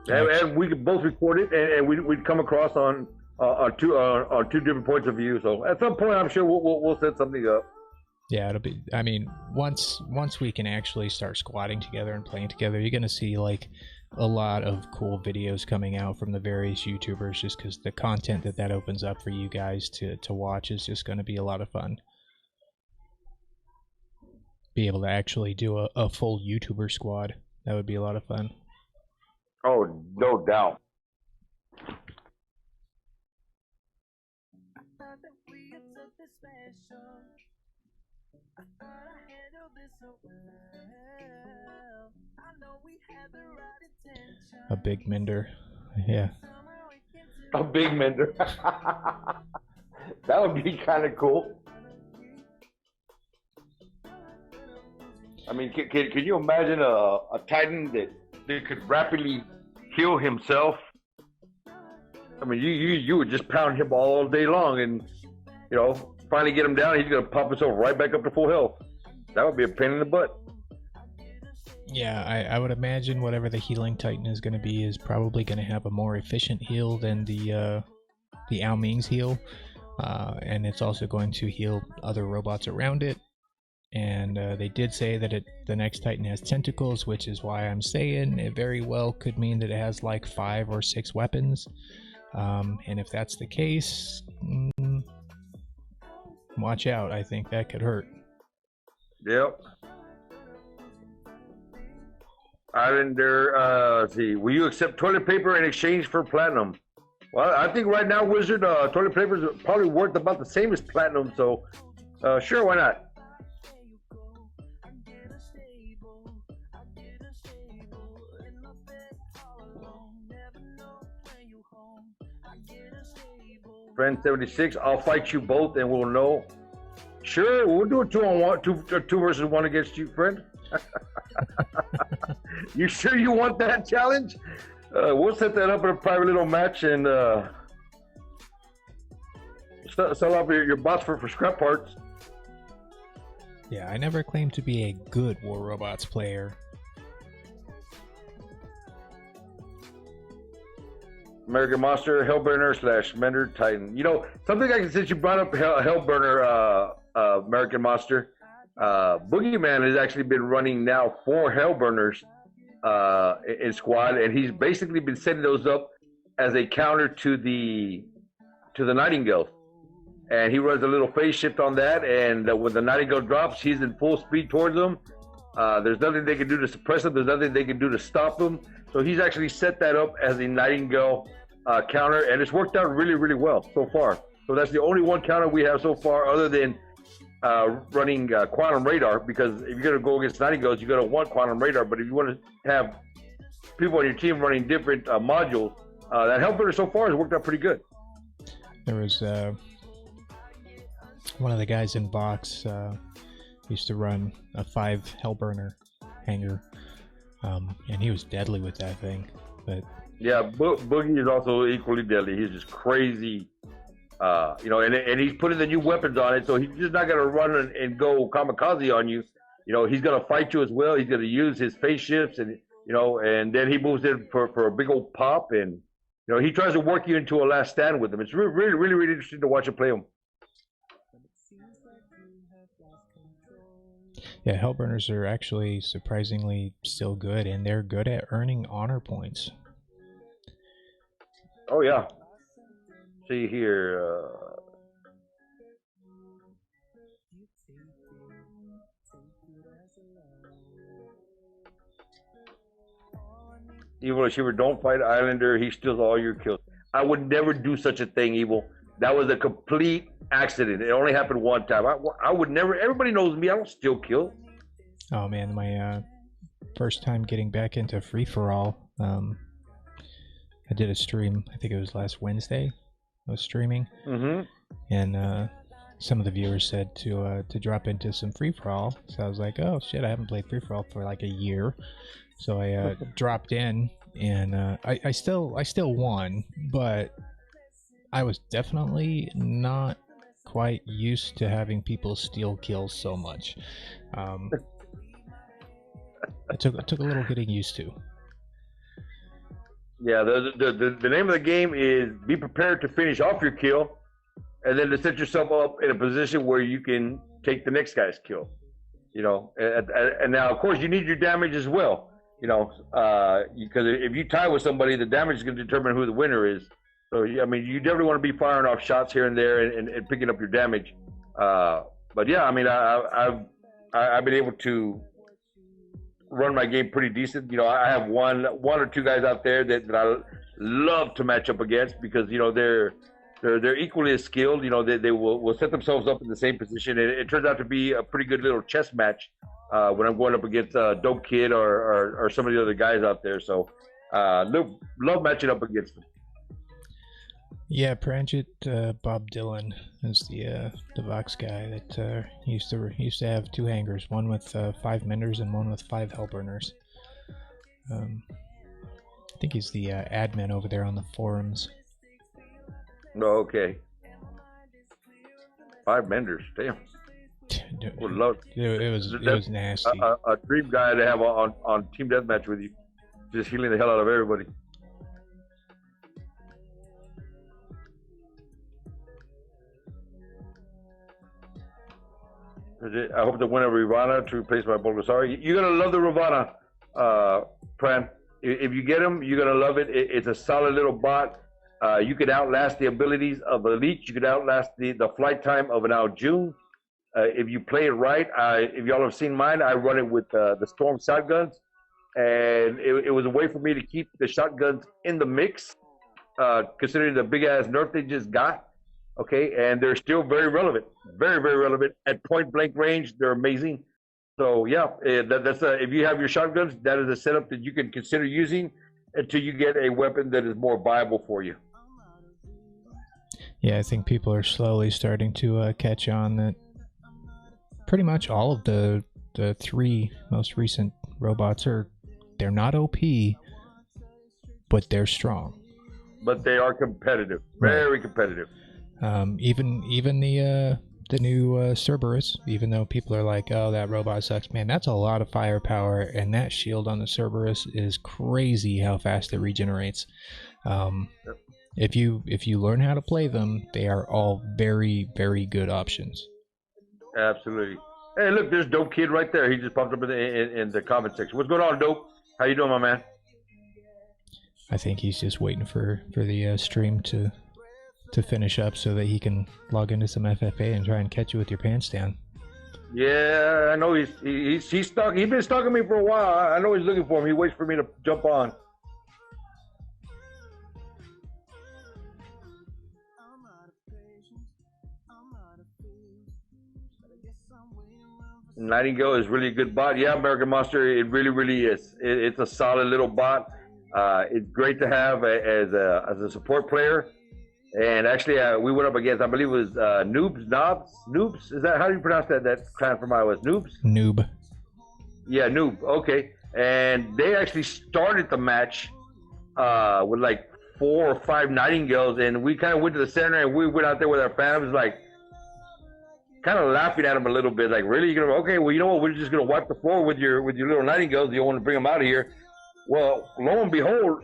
And we could both record it, and we'd come across on two different points of view. So at some point, I'm sure we'll set something up. Yeah, it'll be. I mean, once we can actually start squatting together and playing together, you're gonna see like a lot of cool videos coming out from the various YouTubers, just because the content that opens up for you guys to watch is just gonna be a lot of fun. Be able to actually do a full YouTuber squad. That would be a lot of fun. Oh, no doubt. A big Mender. Yeah. A big Mender. That would be kind of cool. I mean, can you imagine a Titan that could rapidly heal himself? I mean, you would just pound him all day long, and finally get him down. He's gonna pop himself right back up to full health. That would be a pain in the butt. Yeah, I would imagine whatever the healing Titan is going to be is probably going to have a more efficient heal than the Ao Ming's heal, and it's also going to heal other robots around it. And they did say that the next Titan has tentacles, which is why I'm saying it very well could mean that it has like 5 or 6 weapons. And if that's the case, watch out. I think that could hurt. Yep. Islander, let's see. Will you accept toilet paper in exchange for platinum? Well, I think right now, Wizard, toilet paper is probably worth about the same as platinum. So, sure, why not? Friend 76, I'll fight you both and we'll know. Sure, we'll do a 2-on-1, two versus 1 against you, friend. You sure you want that challenge? We'll set that up in a private little match and sell off your bots for scrap parts. Yeah, I never claimed to be a good War Robots player. American Monster, Hellburner / Mender Titan. Something since you brought up Hellburner, American Monster, Boogeyman has actually been running now 4 Hellburners in squad, and he's basically been setting those up as a counter to the Nightingale. And he runs a little phase shift on that, and when the Nightingale drops, he's in full speed towards them. There's nothing they can do to suppress him. There's nothing they can do to stop him. So he's actually set that up as a Nightingale counter, and it's worked out really, really well so far. So that's the only one counter we have so far, other than running Quantum Radar, because if you're going to go against Nightingales, you're going to want Quantum Radar. But if you want to have people on your team running different modules, that Hellburner so far has worked out pretty good. There was one of the guys in box used to run a 5 Hellburner hanger, and he was deadly with that thing. But yeah, Boogie is also equally deadly. He's just crazy, and he's putting the new weapons on it, so he's just not gonna run and go kamikaze on you. He's gonna fight you as well. He's gonna use his phase shifts, and and then he moves in for a big old pop, and he tries to work you into a last stand with him. It's really, really, really, really interesting to watch him play him. yeah, Hellburners are actually surprisingly still good, and they're good at earning honor points. Oh yeah. See here. Evil Achiever, don't fight Islander. He steals all your kills. I would never do such a thing, Evil. That was a complete accident. It only happened one time. I would never. Everybody knows me. I don't steal kills. Oh man, my first time getting back into free for all. I did a stream. I think it was last Wednesday. I was streaming, and some of the viewers said to drop into some free for all. So I was like, oh shit, I haven't played free for all for like a year. So I dropped in, and I still won, but I was definitely not quite used to having people steal kills so much. It took a little getting used to. Yeah, the name of the game is be prepared to finish off your kill, and then to set yourself up in a position where you can take the next guy's kill. You know, and now of course you need your damage as well. You know, because if you tie with somebody, the damage is going to determine who the winner is. So I mean, you definitely want to be firing off shots here and there and picking up your damage. But yeah, I mean, I've been able to run my game pretty decent. You know, I have one or two guys out there that I love to match up against because you know they're equally as skilled. You know, they will set themselves up in the same position, and it turns out to be a pretty good little chess match when I'm going up against Dope Kid or some of the other guys out there. So love matching up against them. Yeah, Pranjit Bob Dylan is the Vox guy that used to have two hangers, one with 5 menders and one with 5 hellburners. I think he's the admin over there on the forums. Oh, okay. 5 menders, damn. Would love. It was nasty. A dream guy to have on Team Deathmatch with you, just healing the hell out of everybody. I hope to win a Ravana to replace my Bulgasari. You're gonna love the Ravana, Pran. If you get him, you're gonna love it. It's a solid little bot. You could outlast the abilities of a leech. You could outlast the flight time of an Aljun. If you play it right, if y'all have seen mine, I run it with the Storm shotguns, and it was a way for me to keep the shotguns in the mix, considering the big ass nerf they just got. Okay, and they're still very relevant, very relevant at point blank range. They're amazing. So yeah, that's if you have your shotguns, that is a setup that you can consider using until you get a weapon that is more viable for you. Yeah, I think people are slowly starting to catch on that pretty much all of the 3 most recent robots they're not OP, but they're strong. But they are competitive, very competitive. Even the new Cerberus, even though people are like, oh, that robot sucks, man, that's a lot of firepower, and that shield on the Cerberus is crazy how fast it regenerates. If you learn how to play them, they are all very good options. Absolutely. Hey, look, there's Dope Kid right there. He just popped up in the comment section. What's going on, Dope? How you doing, my man? I think he's just waiting for the stream to finish up so that he can log into some FFA and try and catch you with your pants down. Yeah, I know he's stuck. He's been stalking me for a while. I know he's looking for him. He waits for me to jump on. Nightingale is really a good bot. Yeah, American Monster, it really is. It's a solid little bot. It's great to have as a support player. And actually, we went up against, I believe it was Noobs. Is that how do you pronounce that clan from iOS? Noob. Yeah, Noob. Okay. And they actually started the match with like 4 or 5 Nightingales, and we kind of went to the center and we went out there with our fans, like kind of laughing at them a little bit, like, really? You're gonna, okay, well, you know what? We're just gonna wipe the floor with your little Nightingales. You don't want to bring them out of here. Well, lo and behold,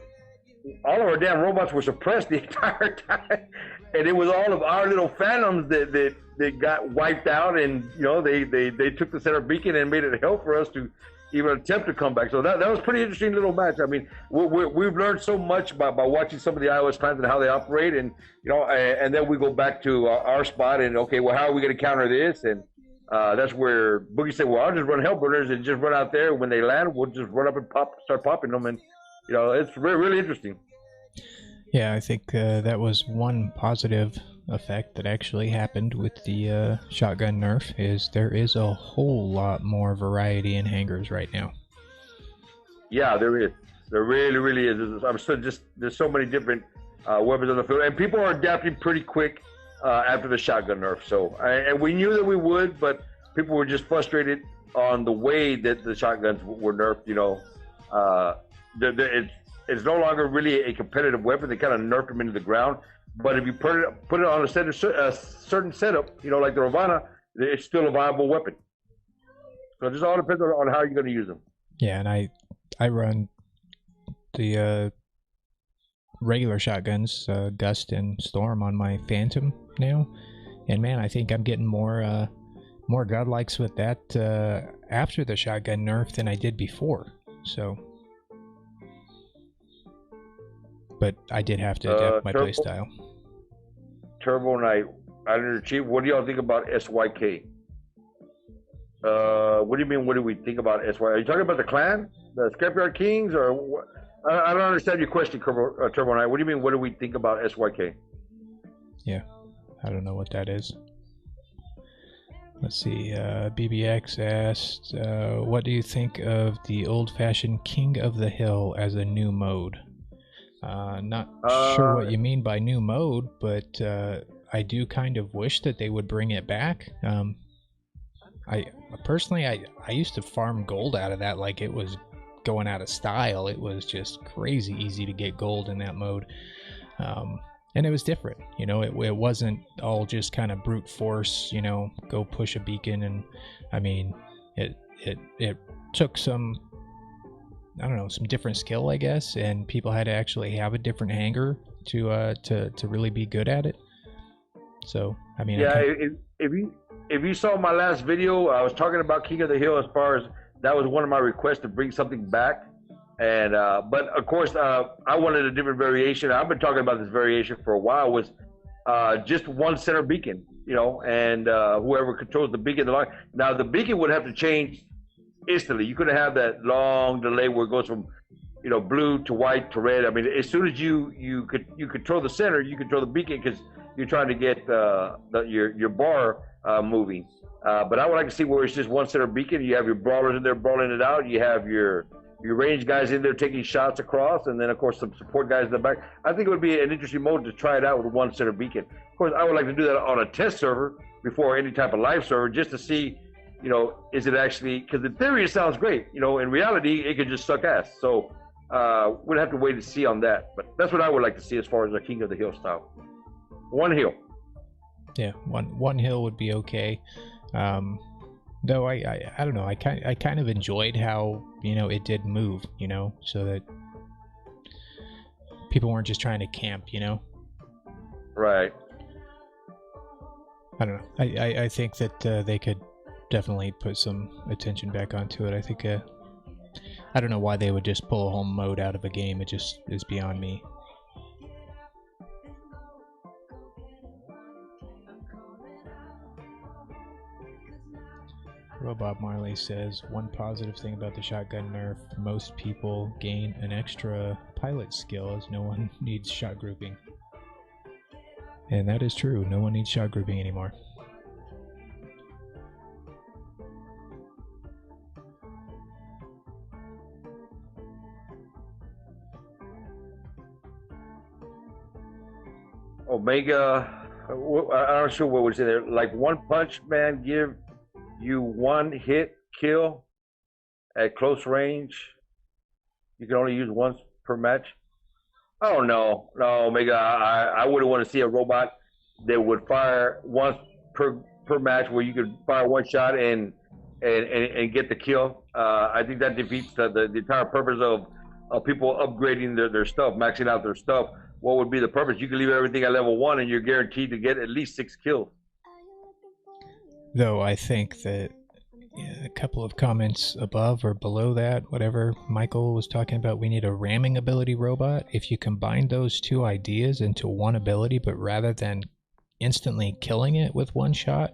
all of our damn robots were suppressed the entire time, and it was all of our little phantoms that got wiped out, and you know they took the center beacon and made it hell for us to even attempt to come back. So that was a pretty interesting little match. I mean, we've learned so much by watching some of the iOS clans and how they operate, and you know, and then we go back to our spot and okay, well, how are we going to counter this? And that's where Boogie said, well, I'll just run Hellburners and just run out there. When they land, we'll just run up and start popping them, and you know, it's really interesting. Yeah, I think that was one positive effect that actually happened with the shotgun nerf is there is a whole lot more variety in hangers right now. Yeah, there is. There really is. There's so many different weapons on the field, and people are adapting pretty quick. after the shotgun nerf. So, and we knew that we would, but people were just frustrated on the way that the shotguns were nerfed. You know, it's no longer really a competitive weapon. They kind of nerfed them into the ground. But if you put it on a certain setup, you know, like the Ravana, it's still a viable weapon. So it just all depends on how you're going to use them. Yeah, and I run the regular shotguns, Gust and Storm, on my Phantom now, and man, I think I'm getting more godlikes with that after the shotgun nerf than I did before. So, but I did have to adapt my playstyle. Turbo Knight, Editor Chief, what do y'all think about SYK? What do you mean? What do we think about SYK? Are you talking about the clan, the Scrapyard Kings, or what? I don't understand your question, Turbo Knight. What do you mean? What do we think about SYK? Yeah, I don't know what that is. Let's see. BBX asked, "What do you think of the old-fashioned King of the Hill as a new mode?" Not sure what you mean by new mode, but I do kind of wish that they would bring it back. I personally, I used to farm gold out of that like it was going out of style. It was just crazy easy to get gold in that mode, and it was different. You know, it wasn't all just kind of brute force. You know, go push a beacon, and I mean, it took some, I don't know, some different skill, I guess, and people had to actually have a different hanger to really be good at it. So, I mean, yeah, if you saw my last video, I was talking about King of the Hill as far as that was one of my requests to bring something back. And but of course, I wanted a different variation. I've been talking about this variation for a while. Was just one center beacon, you know, and whoever controls the beacon. Now the beacon would have to change instantly. You couldn't have that long delay where it goes from, you know, blue to white to red. I mean, as soon as you control the center, you control the beacon because you're trying to get your bar moving. But I would like to see where it's just one center beacon. You have your brawlers in there brawling it out. You have your range guys in there taking shots across, and then of course some support guys in the back. I think it would be an interesting mode to try it out with one center beacon. Of course, I would like to do that on a test server before any type of live server, just to see, you know, is it actually, because in theory it sounds great. You know, in reality it could just suck ass. So we'd have to wait and see on that. But that's what I would like to see as far as a King of the Hill style. One hill. Yeah, one hill would be okay. Though I don't know. I kind of enjoyed how, you know, it did move, you know, so that people weren't just trying to camp, you know. Right. I don't know. I think that they could definitely put some attention back onto it. I think I don't know why they would just pull a home mode out of a game. It just is beyond me. Robot Marley says, one positive thing about the shotgun nerf, most people gain an extra pilot skill as no one needs shot grouping. And that is true. No one needs shot grouping anymore. Omega, I'm not sure what was in there. Like One Punch Man give you one hit kill at close range. You can only use once per match. Oh no, Omega. I wouldn't want to see a robot that would fire once per match, where you could fire one shot and get the kill. I think that defeats the entire purpose of people upgrading their stuff, maxing out their stuff. What would be the purpose? You can leave everything at level 1 and you're guaranteed to get at least 6 kills. Though I think that a couple of comments above or below that, whatever Michael was talking about, we need a ramming ability robot. If you combine those two ideas into one ability, but rather than instantly killing it with one shot,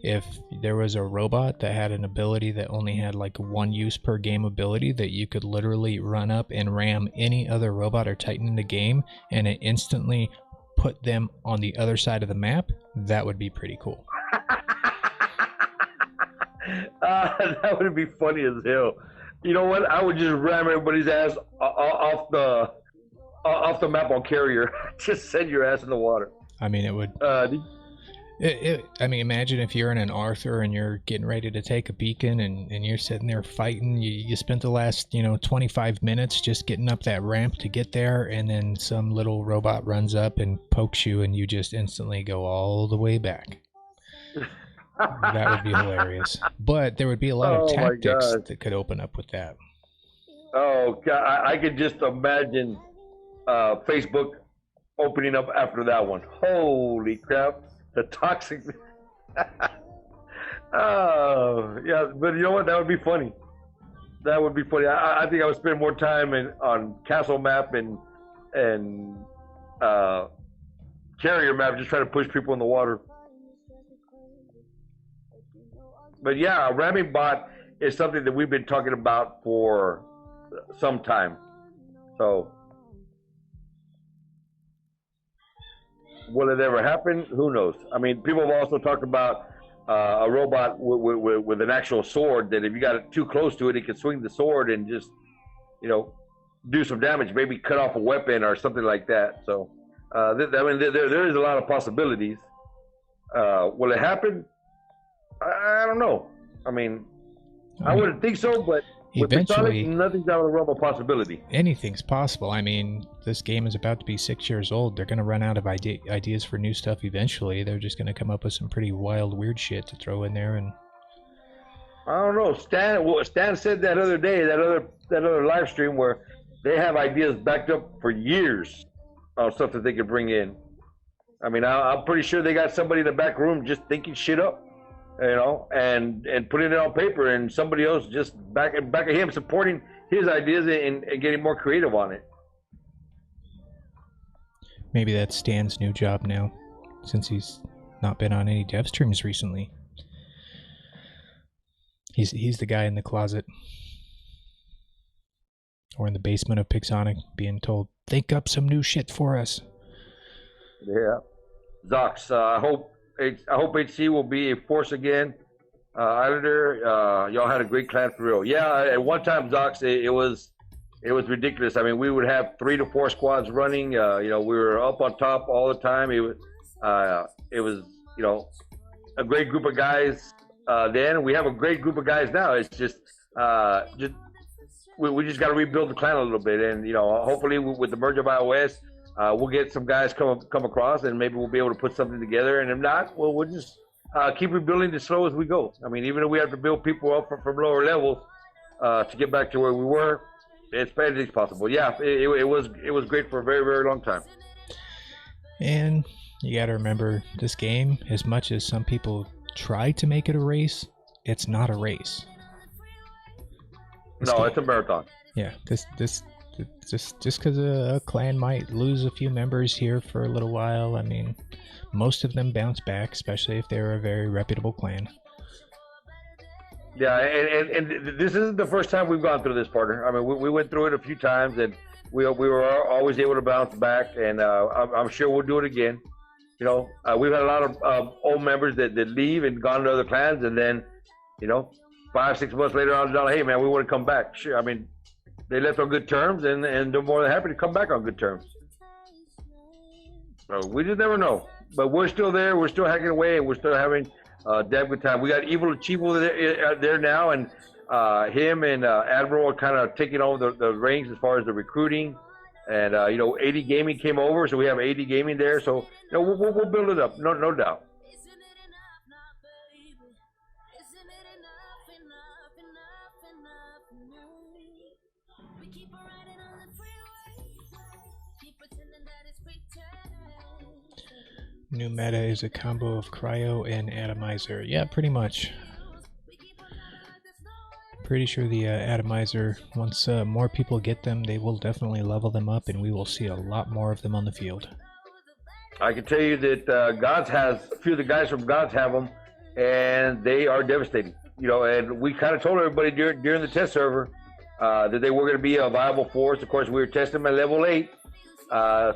if there was a robot that had an ability that only had like one use per game ability, that you could literally run up and ram any other robot or titan in the game and it instantly put them on the other side of the map, that would be pretty cool. That would be funny as hell. You know what? I would just ram everybody's ass off the map on carrier. Just send your ass in the water. I mean, it would. I mean, imagine if you're in an Arthur and you're getting ready to take a beacon and you're sitting there fighting. You spent the last, 25 minutes just getting up that ramp to get there, and then some little robot runs up and pokes you, and you just instantly go all the way back. That would be hilarious. But there would be a lot of tactics that could open up with that. Oh, God, I could just imagine Facebook opening up after that one. Holy crap. The toxic. Oh, yeah, but you know what? That would be funny. That would be funny. I think I would spend more time on Castle Map and Carrier Map, just trying to push people in the water. But yeah, a ramming bot is something that we've been talking about for some time. So, will it ever happen? Who knows? I mean, people have also talked about a robot with an actual sword that if you got it too close to it, it can swing the sword and just, do some damage, maybe cut off a weapon or something like that. So, I mean, there is a lot of possibilities. Will it happen? I don't know. I mean, I wouldn't think so, but eventually, with nothing's out of the realm of possibility. Anything's possible. I mean, this game is about to be 6 years old. They're going to run out of ideas for new stuff eventually. They're just going to come up with some pretty wild, weird shit to throw in there. And I don't know. Stan said that other day, that other live stream where they have ideas backed up for years on stuff that they could bring in. I mean, I'm pretty sure they got somebody in the back room just thinking shit up. And putting it on paper, and somebody else just back of him supporting his ideas and getting more creative on it. Maybe that's Stan's new job now, since he's not been on any dev streams recently. He's the guy in the closet or in the basement of Pixonic being told, think up some new shit for us. Yeah. Zox, I hope HC will be a force again. Islander, y'all had a great clan for real. Yeah, at one time, Zox, it was ridiculous. I mean, we would have 3 to 4 squads running. We were up on top all the time. It was a great group of guys then. We have a great group of guys now. It's just we just got to rebuild the clan a little bit, and hopefully with the merge of iOS. We'll get some guys come across, and maybe we'll be able to put something together. And if not, well, we'll just keep rebuilding as slow as we go. I mean, even if we have to build people up from lower levels to get back to where we were, it's anything's possible. Yeah, it was great for a very, very long time. And you got to remember, this game, as much as some people try to make it a race, it's not a race. No, it's a marathon. Yeah, this just because a clan might lose a few members here for a little while. I mean, most of them bounce back, especially if they're a very reputable clan. Yeah, and this isn't the first time we've gone through this, partner. I mean, we went through it a few times, and we were always able to bounce back, and I'm sure we'll do it again. We've had a lot of old members that leave and gone to other clans, and then, 5-6 months later on, hey, man, we want to come back. Sure, I mean, they left on good terms, and they're more than happy to come back on good terms. So we just never know. But we're still there. We're still hacking away, and we're still having damn good time. We got Evil Chivo there now, and him and Admiral are kind of taking over the reins as far as the recruiting. And 80 Gaming came over, so we have 80 Gaming there. So we'll build it up, no doubt. New meta is a combo of cryo and atomizer. Yeah, pretty much. Pretty sure the atomizer, once more people get them, they will definitely level them up, and we will see a lot more of them on the field. I can tell you that a few of the guys from Gods have them, and they are devastating. And we kind of told everybody during the test server that they were going to be a viable force. Of course, we were testing them at level 8.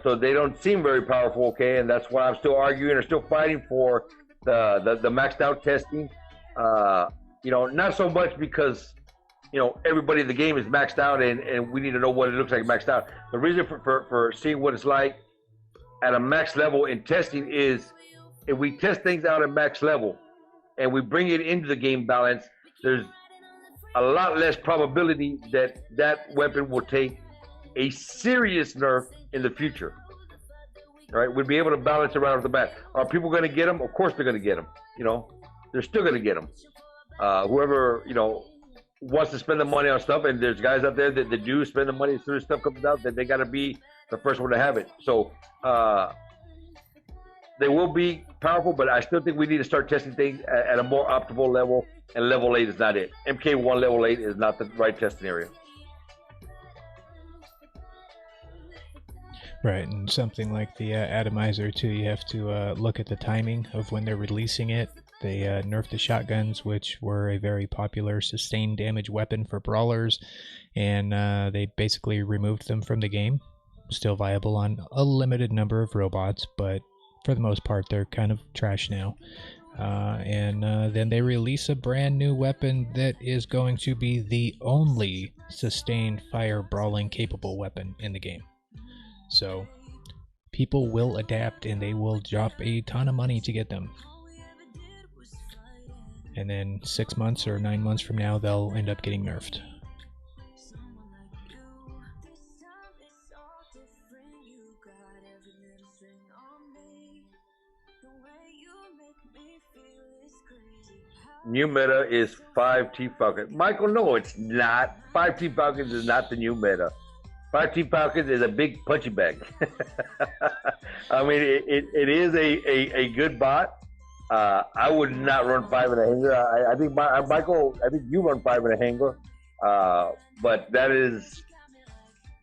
So they don't seem very powerful, okay, and that's why I'm still arguing or still fighting for the maxed out testing. Not so much because everybody in the game is maxed out and we need to know what it looks like maxed out. The reason for seeing what it's like at a max level in testing is if we test things out at max level and we bring it into the game balance, there's a lot less probability that that weapon will take a serious nerf in the future. All right, we'd be able to balance around at the back. Are people going to get them? Of course they're going to get them. You know, they're still going to get them. Whoever, you know, wants to spend the money on stuff, and there's guys out there that do spend the money as soon as stuff comes out, that they got to be the first one to have it. So they will be powerful, but I still think we need to start testing things at a more optimal level, and level 8 is not it. MK1 level 8 is not the right testing area. Right, and something like the atomizer too, you have to look at the timing of when they're releasing it. They nerfed the shotguns, which were a very popular sustained damage weapon for brawlers, and they basically removed them from the game. Still viable on a limited number of robots, but for the most part they're kind of trash now. And then they release a brand new weapon that is going to be the only sustained fire brawling capable weapon in the game. So people will adapt, and they will drop a ton of money to get them. And then 6 months or 9 months from now, they'll end up getting nerfed. New meta is 5 T-Falcons. Michael, no, it's not. 5 T-Falcons is not the new meta. 5 T-Falcons is a big punchy bag. I mean, it is a good bot. I would not run 5 in a hanger. I think, Michael, I think you run 5 in a hanger. But that is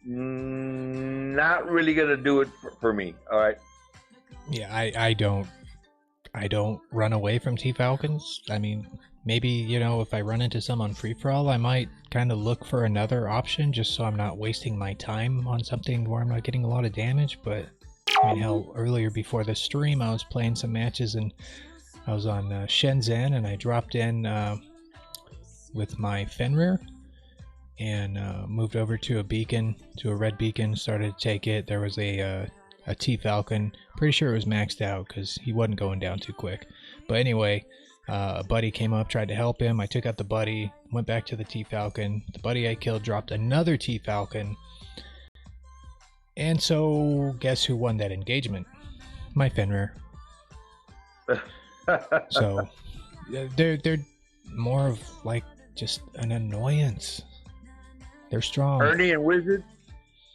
not really going to do it for me. All right. Yeah, I don't run away from T-Falcons. I mean, maybe, you know, if I run into some on free-for-all, I might kind of look for another option just so I'm not wasting my time on something where I'm not getting a lot of damage. But, I mean, hell, earlier before the stream, I was playing some matches, and I was on Shenzhen, and I dropped in with my Fenrir and moved over to a red beacon, started to take it. There was a T-Falcon. Pretty sure it was maxed out because he wasn't going down too quick. But anyway, a buddy came up, tried to help him. I took out the buddy, went back to the T-Falcon. The buddy I killed dropped another T-Falcon. And so, guess who won that engagement? My Fenrir. So, they're more of like just an annoyance. They're strong. Ernie and Wizard,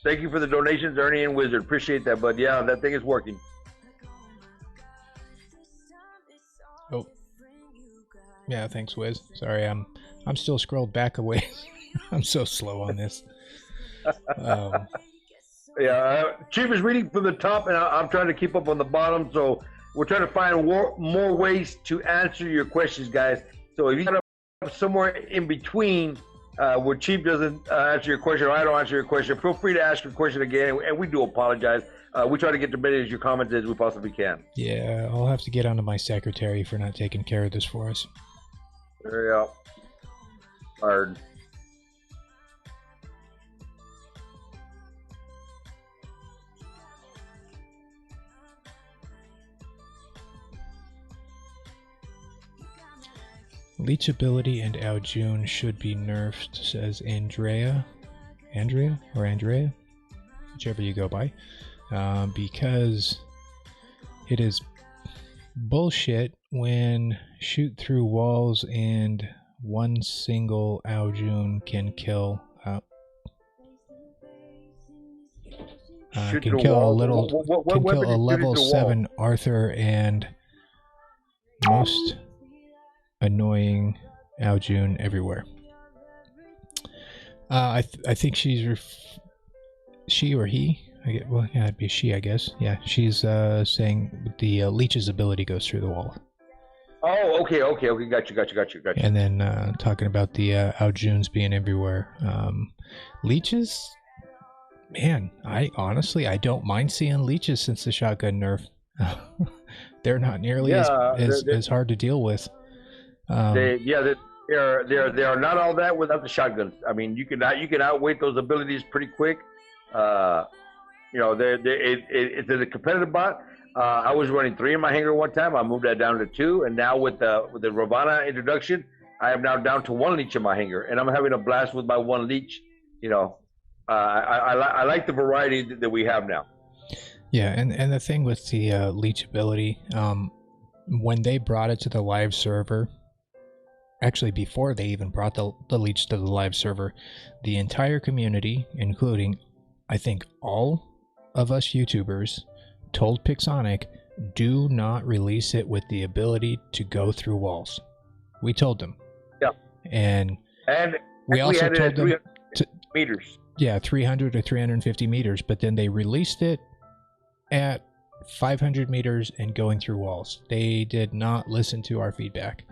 thank you for the donations, Ernie and Wizard. Appreciate that, bud. Yeah, that thing is working. Oh, yeah. Thanks, Wiz. Sorry, I'm still scrolled back away. I'm so slow on this. Yeah, Chief is reading from the top, and I'm trying to keep up on the bottom. So we're trying to find more ways to answer your questions, guys. So if you got somewhere in between where Chief doesn't answer your question or I don't answer your question, feel free to ask your question again, and we do apologize. We try to get to many of your comments as we possibly can. Yeah, I'll have to get onto my secretary for not taking care of this for us. Yeah. Hard. Leech ability and Aljun should be nerfed, says Andrea, whichever you go by, because it is bullshit when shoot through walls and one single Aljun can kill can kill a level 7 Arthur and most annoying Aljun everywhere. I think she's she or he. Well, yeah, it'd be she, I guess. Yeah, she's saying the leech's ability goes through the wall. Oh, okay, got you. And then talking about the Aljuns being everywhere. Leeches, man, I don't mind seeing leeches since the shotgun nerf. They're not nearly as hard to deal with. They are not all that without the shotguns. I mean, you can outweight those abilities pretty quick. You know, it's a competitive bot. I was running 3 in my hanger one time. I moved that down to 2, and now with the Ravana introduction, I am now down to 1 leech in my hanger, and I'm having a blast with my 1 leech. You know, I like the variety that we have now. Yeah, and the thing with the leech ability, when they brought it to the live server, actually before they even brought the leech to the live server, the entire community, including I think all of us YouTubers, told Pixonic, do not release it with the ability to go through walls. We told them. Yeah. And we also also told them meters. Yeah, 300 to 350 meters, but then they released it at 500 meters and going through walls. They did not listen to our feedback.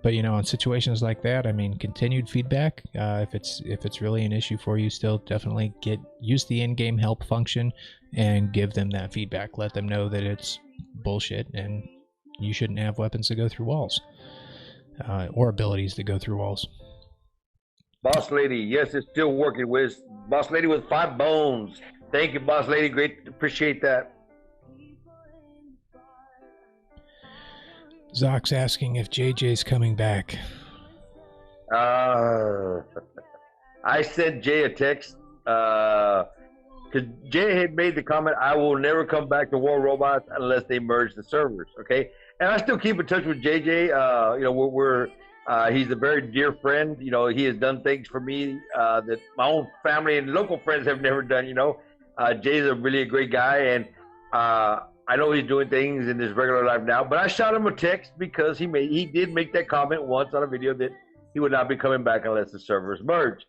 But you know, in situations like that, I mean, continued feedback. If it's really an issue for you, still definitely use the in-game help function and give them that feedback. Let them know that it's bullshit and you shouldn't have weapons that go through walls, or abilities that go through walls. Boss Lady, yes, it's still working. With Boss Lady with 5 bones. Thank you, Boss Lady. Great, appreciate that. Zock's asking if JJ's coming back. I sent Jay a text because Jay had made the comment, I will never come back to War Robots unless they merge the servers, okay? And I still keep in touch with JJ. You know, he's a very dear friend. You know, he has done things for me that my own family and local friends have never done, you know. Jay's a really great guy, and I know he's doing things in his regular life now, but I shot him a text because he did make that comment once on a video that he would not be coming back unless the servers merge.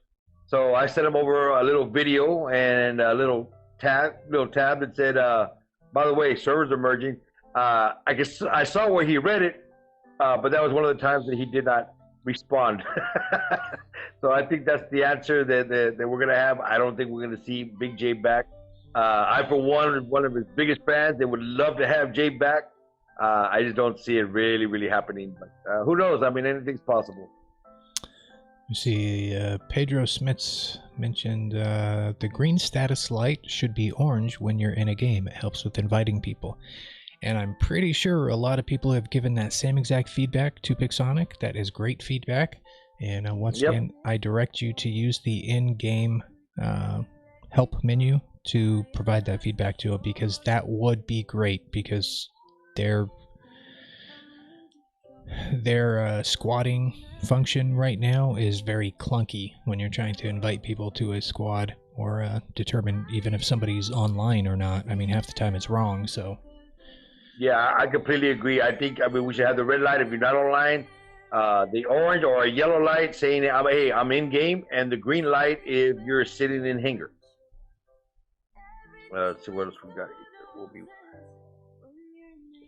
So I sent him over a little video and a little tab that said, by the way, servers are merging. I saw where he read it, but that was one of the times that he did not respond. So I think that's the answer that we're going to have. I don't think we're going to see Big J back. I, for one of his biggest fans, they would love to have Jay back. I just don't see it really happening. But who knows? I mean, anything's possible. You see, Pedro Smits mentioned the green status light should be orange when you're in a game. It helps with inviting people. And I'm pretty sure a lot of people have given that same exact feedback to Pixonic. That is great feedback. And once again, I direct you to use the in-game help menu to provide that feedback to it, because that would be great, because their squatting function right now is very clunky when you're trying to invite people to a squad or determine even if somebody's online or not. I mean, half the time it's wrong, so... Yeah, I completely agree. I mean, we should have the red light if you're not online, the orange or a yellow light saying, hey, I'm in game, and the green light if you're sitting in hanger. Let's see what else we got here.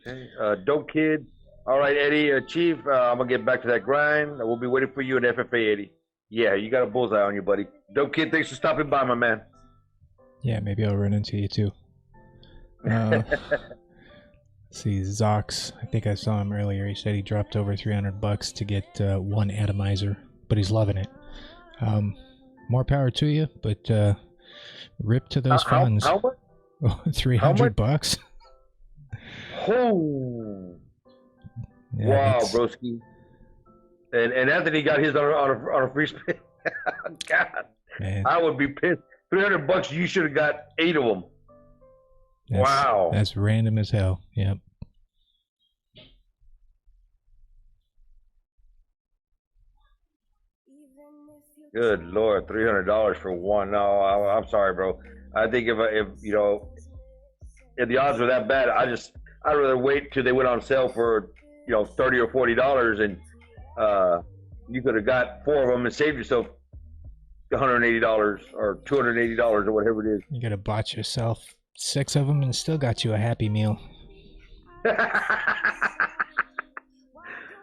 Okay. Dope Kid. All right, Eddie, Chief, I'm going to get back to that grind. We'll be waiting for you in FFA, Eddie. Yeah, you got a bullseye on you, buddy. Dope Kid, thanks for stopping by, my man. Yeah, maybe I'll run into you too. See, Zox, I think I saw him earlier. He said he dropped over $300 to get 1 atomizer, but he's loving it. More power to you, but rip to those funds. How much? $300. Oh, Yeah, wow, broski. And Anthony got his on a free spin. God, man. I would be pissed. $300, you should have got 8 of them. Wow. That's random as hell. Yep. Good Lord, $300 for 1. No, I'm sorry, bro. I think if you know, if the odds were that bad, I'd rather wait till they went on sale for, you know, $30 or $40, and you could have got 4 of them and saved yourself $180 or $280 or whatever it is. You could have bought yourself 6 of them and still got you a Happy Meal.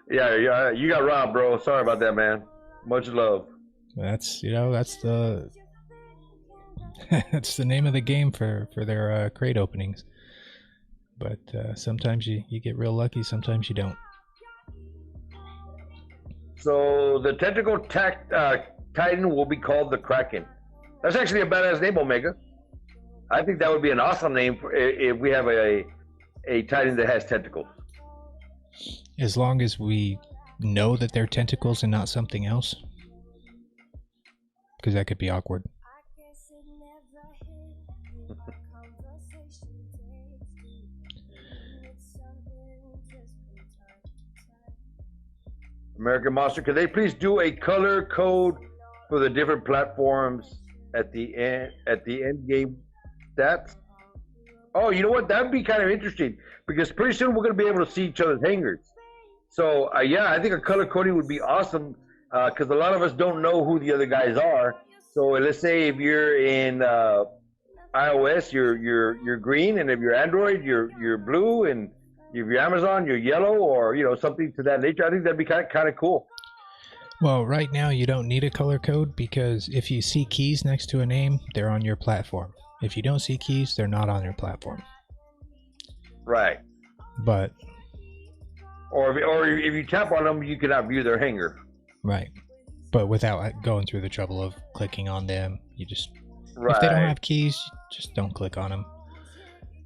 Yeah, you got robbed, bro. Sorry about that, man. Much love. That's the that's the name of the game for their crate openings. But sometimes you get real lucky, sometimes you don't. So the tentacle titan will be called the Kraken. That's actually a badass name, Omega. I think that would be an awesome name for if we have a Titan that has tentacles. As long as we know that they're tentacles and not something else, because that could be awkward. American Monster, could they please do a color code for the different platforms at the end game stats? Oh, you know what? That'd be kind of interesting because pretty soon we're going to be able to see each other's hangers. So yeah, I think a color coding would be awesome because a lot of us don't know who the other guys are. So let's say if you're in iOS, you're green, and if you're Android, you're blue, and if you're Amazon, you're yellow, or something to that nature. I think that'd be kind of cool. Well, right now you don't need a color code because if you see keys next to a name, they're on your platform. If you don't see keys, they're not on your platform. Right. But or if you tap on them, you cannot view their hanger. Right. But without going through the trouble of clicking on them, you just right. If they don't have keys, just don't click on them.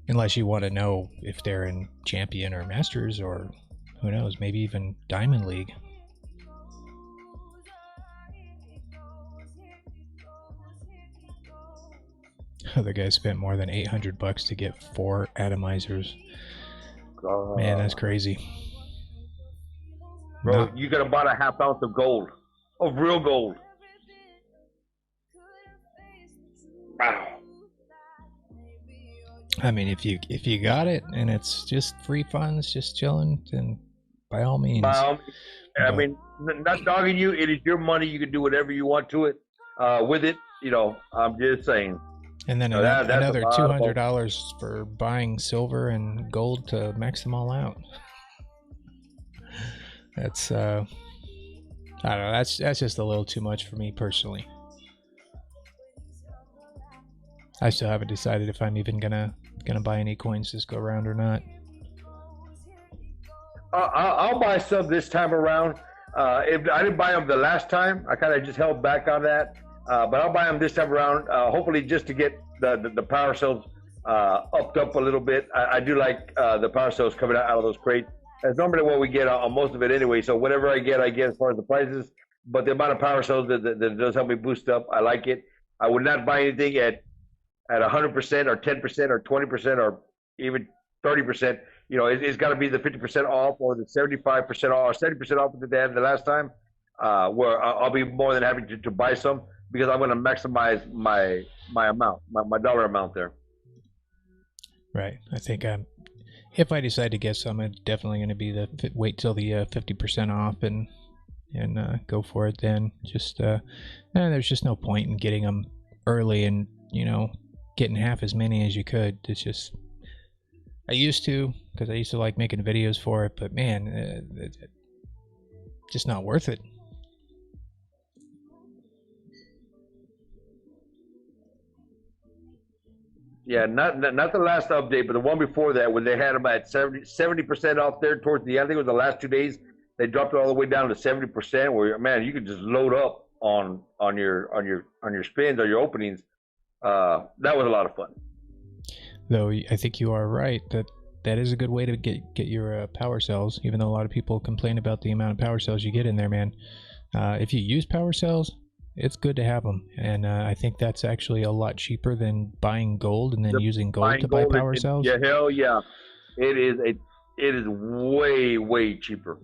Unless you want to know if they're in Champion or Masters or who knows, maybe even Diamond League. Other guy spent more than $800 to get 4 atomizers. Man, that's crazy. Bro, you could have bought a half ounce of gold. Of real gold. Wow. I mean, if you got it and it's just free funds, just chilling, then by all means. I mean, not dogging you. It is your money. You can do whatever you want to it with it. I'm just saying. And then another $200 for buying silver and gold to max them all out. That's I don't know. That's just a little too much for me personally. I still haven't decided if I'm even gonna buy any coins this go around or not. I'll buy some this time around. If I didn't buy them the last time, I kind of just held back on that. But I'll buy them this time around, hopefully just to get the power cells upped up a little bit. I do like the power cells coming out of those crates. That's normally what we get on most of it anyway. So whatever I get as far as the prices. But the amount of power cells that does help me boost up, I like it. I would not buy anything at 100% or 10% or 20% or even 30%. It's got to be the 50% off or the 75% off or 70% off that they had the last time, where I'll be more than happy to buy some because I'm going to maximize my amount, my dollar amount there. Right. I think if I decide to get some, it's definitely going to be wait till the 50% off and go for it then. Just there's just no point in getting them early and getting half as many as you could. It's just I used to because I used to like making videos for it, but man, it's just not worth it. Yeah, not the last update, but the one before that when they had them at 70% off there towards the end. I think it was the last 2 days. They dropped it all the way down to 70%. Where man, you could just load up on your spins or your openings. That was a lot of fun. Though I think you are right that is a good way to get your power cells. Even though a lot of people complain about the amount of power cells you get in there, man. If you use power cells, it's good to have them, and I think that's actually a lot cheaper than buying gold and then using gold to buy power cells. Yeah, hell yeah, it is way cheaper.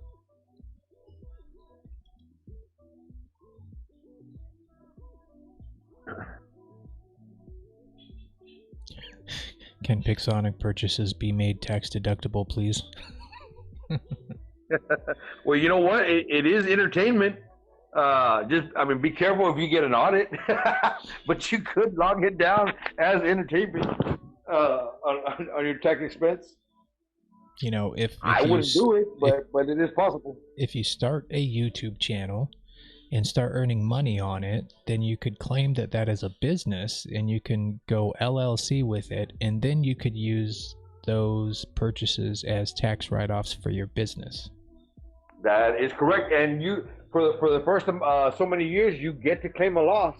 Can Pixonic purchases be made tax deductible, please? Well, you know what? It is entertainment. Be careful if you get an audit, but you could log it down as entertainment on your tax expense. If I wouldn't do it, but it is possible. If you start a YouTube channel and start earning money on it, then you could claim that is a business, and you can go LLC with it, and then you could use those purchases as tax write-offs for your business. That is correct, and you. For the first so many years, you get to claim a loss.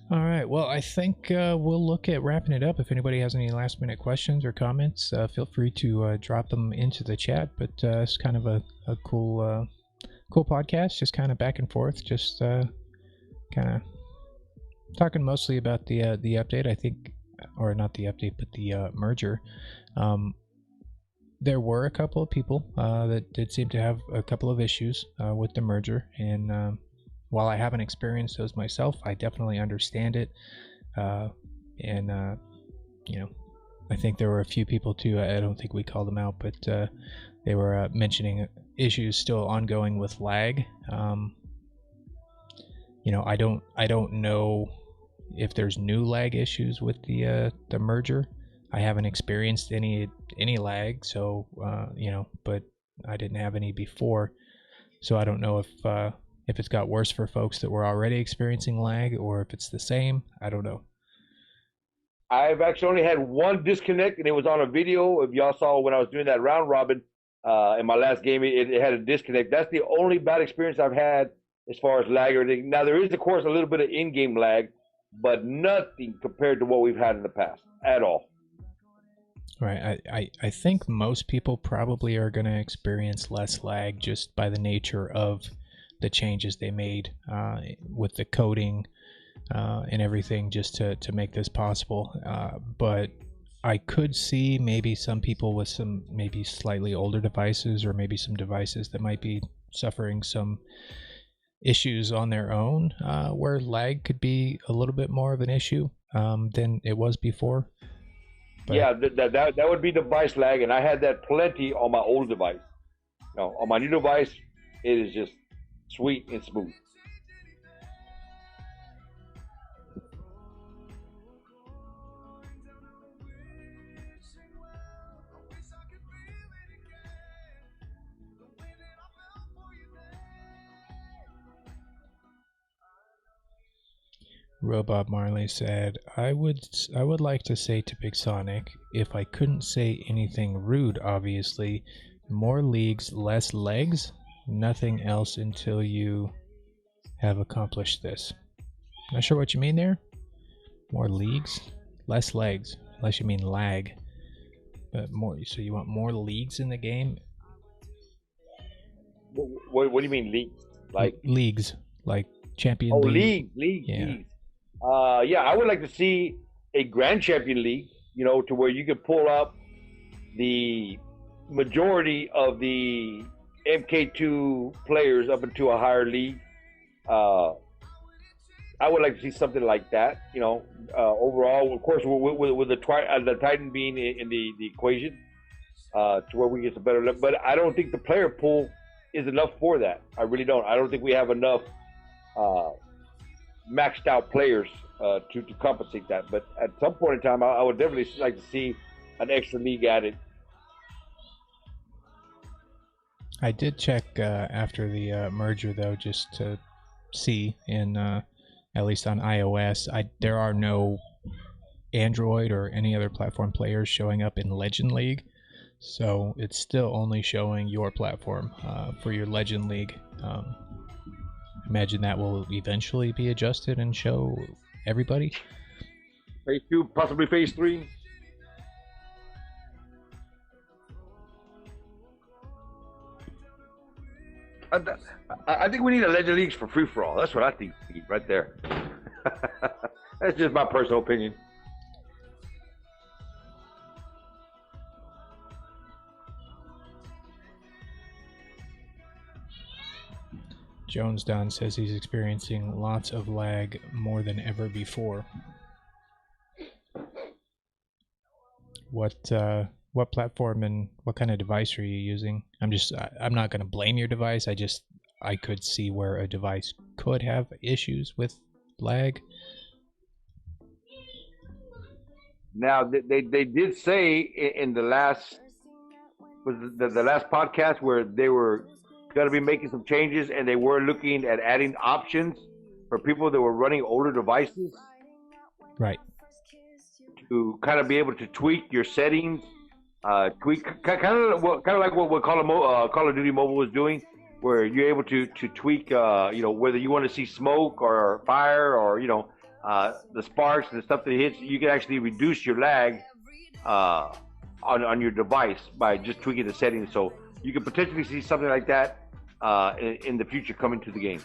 All right. Well, I think we'll look at wrapping it up. If anybody has any last-minute questions or comments, feel free to drop them into the chat. But it's kind of a cool podcast, just kind of back and forth, just kind of talking mostly about the update, I think, or not the update, but the merger. There were a couple of people that did seem to have a couple of issues with the merger, and while I haven't experienced those myself, I definitely understand it. And you know, I think there were a few people too. I don't think we called them out, but they were mentioning issues still ongoing with lag. You know, I don't know if there's new lag issues with the merger. I haven't experienced any lag, so you know, but I didn't have any before, so I don't know if it's got worse for folks that were already experiencing lag or if it's the same. I don't know. I've actually only had one disconnect, and it was on a video. If y'all saw when I was doing that round robin in my last game, it had a disconnect. That's the only bad experience I've had as far as lag or anything. Now, there is, of course, a little bit of in-game lag, but nothing compared to what we've had in the past at all. Right. I think most people probably are going to experience less lag just by the nature of the changes they made with the coding and everything just to make this possible. But I could see maybe some people with some maybe slightly older devices, or maybe some devices that might be suffering some issues on their own, where lag could be a little bit more of an issue than it was before. But yeah, that would be device lag, and I had that plenty on my old device. No, on my new device, it is just sweet and smooth. Robot Marley said, I would like to say to Big Sonic, if I couldn't say anything rude, obviously, more leagues, less legs, nothing else until you have accomplished this. Not sure what you mean there. More leagues, less legs, unless you mean lag. But more, so you want more leagues in the game? What do you mean leagues? Like leagues, like Champion League. Yeah. Leagues. Yeah, I would like to see a Grand Champion League, you know, to where you could pull up the majority of the MK2 players up into a higher league. I would like to see something like that, you know. Overall, of course, with the Titan being in the equation, to where we get some better level. But I don't think the player pool is enough for that. I really don't. I don't think we have enough maxed out players to compensate that. But at some point in time, I would definitely like to see an extra league added. I did check after the merger, though, just to see, in at least on iOS, there are no Android or any other platform players showing up in Legend League, so it's still only showing your platform for your Legend League. Imagine that will eventually be adjusted and show everybody. Phase 2, possibly Phase 3. I think we need a Legend Leagues for free-for-all. That's what I think we need right there. That's just my personal opinion. Jones Don says he's experiencing lots of lag more than ever before. What platform and what kind of device are you using? I'm not going to blame your device. I could see where a device could have issues with lag. Now they did say in the last the last podcast where they were going to be making some changes, and they were looking at adding options for people that were running older devices. Right. To kind of be able to tweak your settings, tweak kind of like what Call of Duty Mobile was doing, where you're able to tweak, you know, whether you want to see smoke or fire, or you know, the sparks and the stuff that hits, you can actually reduce your lag on your device by just tweaking the settings. So you could potentially see something like that in the future coming to the game.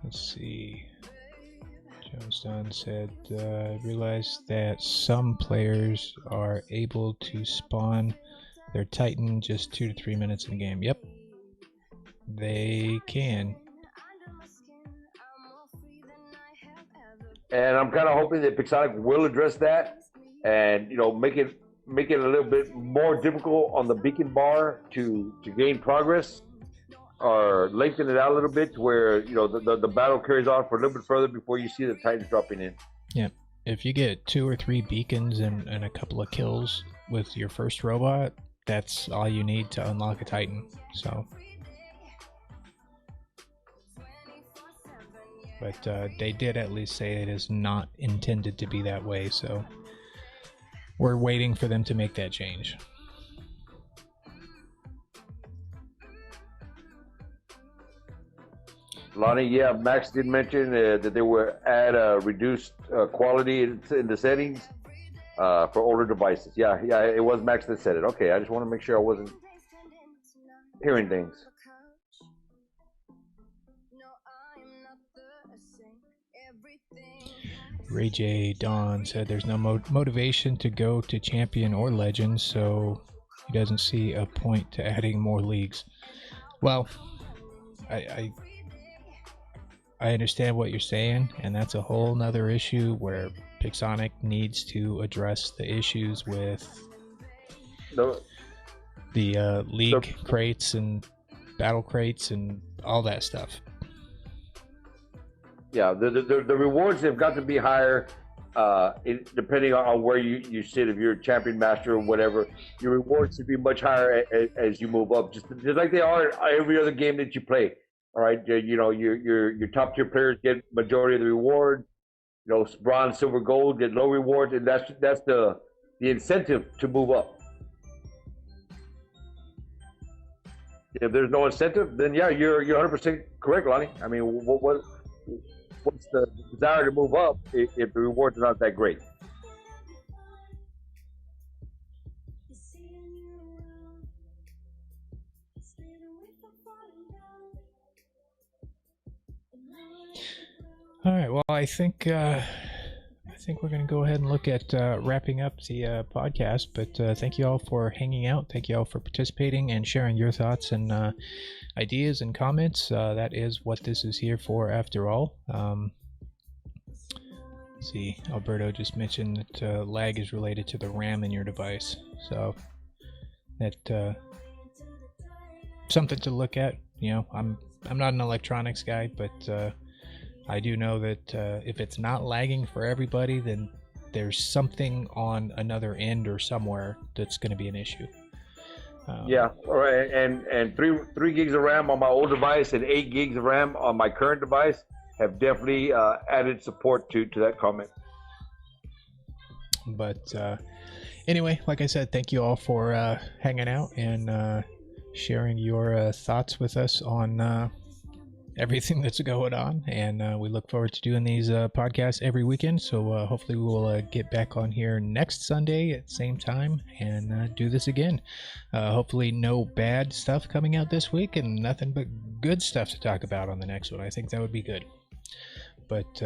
Let's see. Jones Dunn said, realized that some players are able to spawn their Titan just 2 to 3 minutes in the game. Yep, they can. And I'm kind of hoping that Pixonic will address that, and make it a little bit more difficult on the beacon bar to gain progress, or lengthen it out a little bit to where the battle carries on for a little bit further before you see the Titans dropping in. Yeah, if you get 2 or 3 beacons and a couple of kills with your first robot, that's all you need to unlock a Titan. So, but they did at least say it is not intended to be that way. So we're waiting for them to make that change. Lonnie, yeah, Max did mention that they were at a reduced quality in the settings for older devices. Yeah, it was Max that said it. Okay, I just want to make sure I wasn't hearing things. Ray J. Don said there's no motivation to go to Champion or Legends, so he doesn't see a point to adding more leagues. Well, I understand what you're saying, and that's a whole nother issue where Pixonic needs to address the issues with the league crates and battle crates and all that stuff. Yeah, the rewards have got to be higher, depending on where you sit. If you're a champion master or whatever, your rewards should be much higher as you move up, just like they are in every other game that you play. All right, your top tier players get majority of the reward. Bronze, silver, gold get low rewards, and that's the incentive to move up. If there's no incentive, then yeah, you're 100% correct, Lonnie. I mean, what's the desire to move up if the rewards are not that great? All right. Well, I think we're going to go ahead and look at wrapping up the podcast. But thank you all for hanging out. Thank you all for participating and sharing your thoughts and ideas and comments. That is what this is here for, after all. Let's see, Alberto just mentioned that lag is related to the RAM in your device. So that something to look at. I'm not an electronics guy, but I do know that if it's not lagging for everybody, then there's something on another end or somewhere that's going to be an issue. Yeah, all right. And 3 gigs of RAM on my old device and 8 gigs of RAM on my current device have definitely added support to that comment. But anyway, like I said, thank you all for hanging out and sharing your thoughts with us on everything that's going on, and we look forward to doing these podcasts every weekend. So hopefully we'll get back on here next Sunday at the same time and do this again. Hopefully no bad stuff coming out this week and nothing but good stuff to talk about on the next one. I think that would be good. But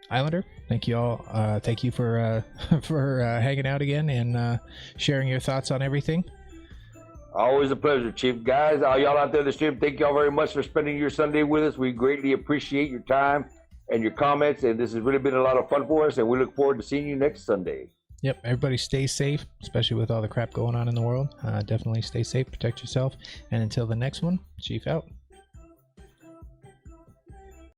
Islander, thank you all. Thank you for hanging out again and sharing your thoughts on everything. Always a pleasure, Chief. Guys, all y'all out there in the stream, thank y'all very much for spending your Sunday with us. We greatly appreciate your time and your comments, and this has really been a lot of fun for us, and we look forward to seeing you next Sunday. Yep, everybody stay safe, especially with all the crap going on in the world. Definitely stay safe, protect yourself, and until the next one, Chief out.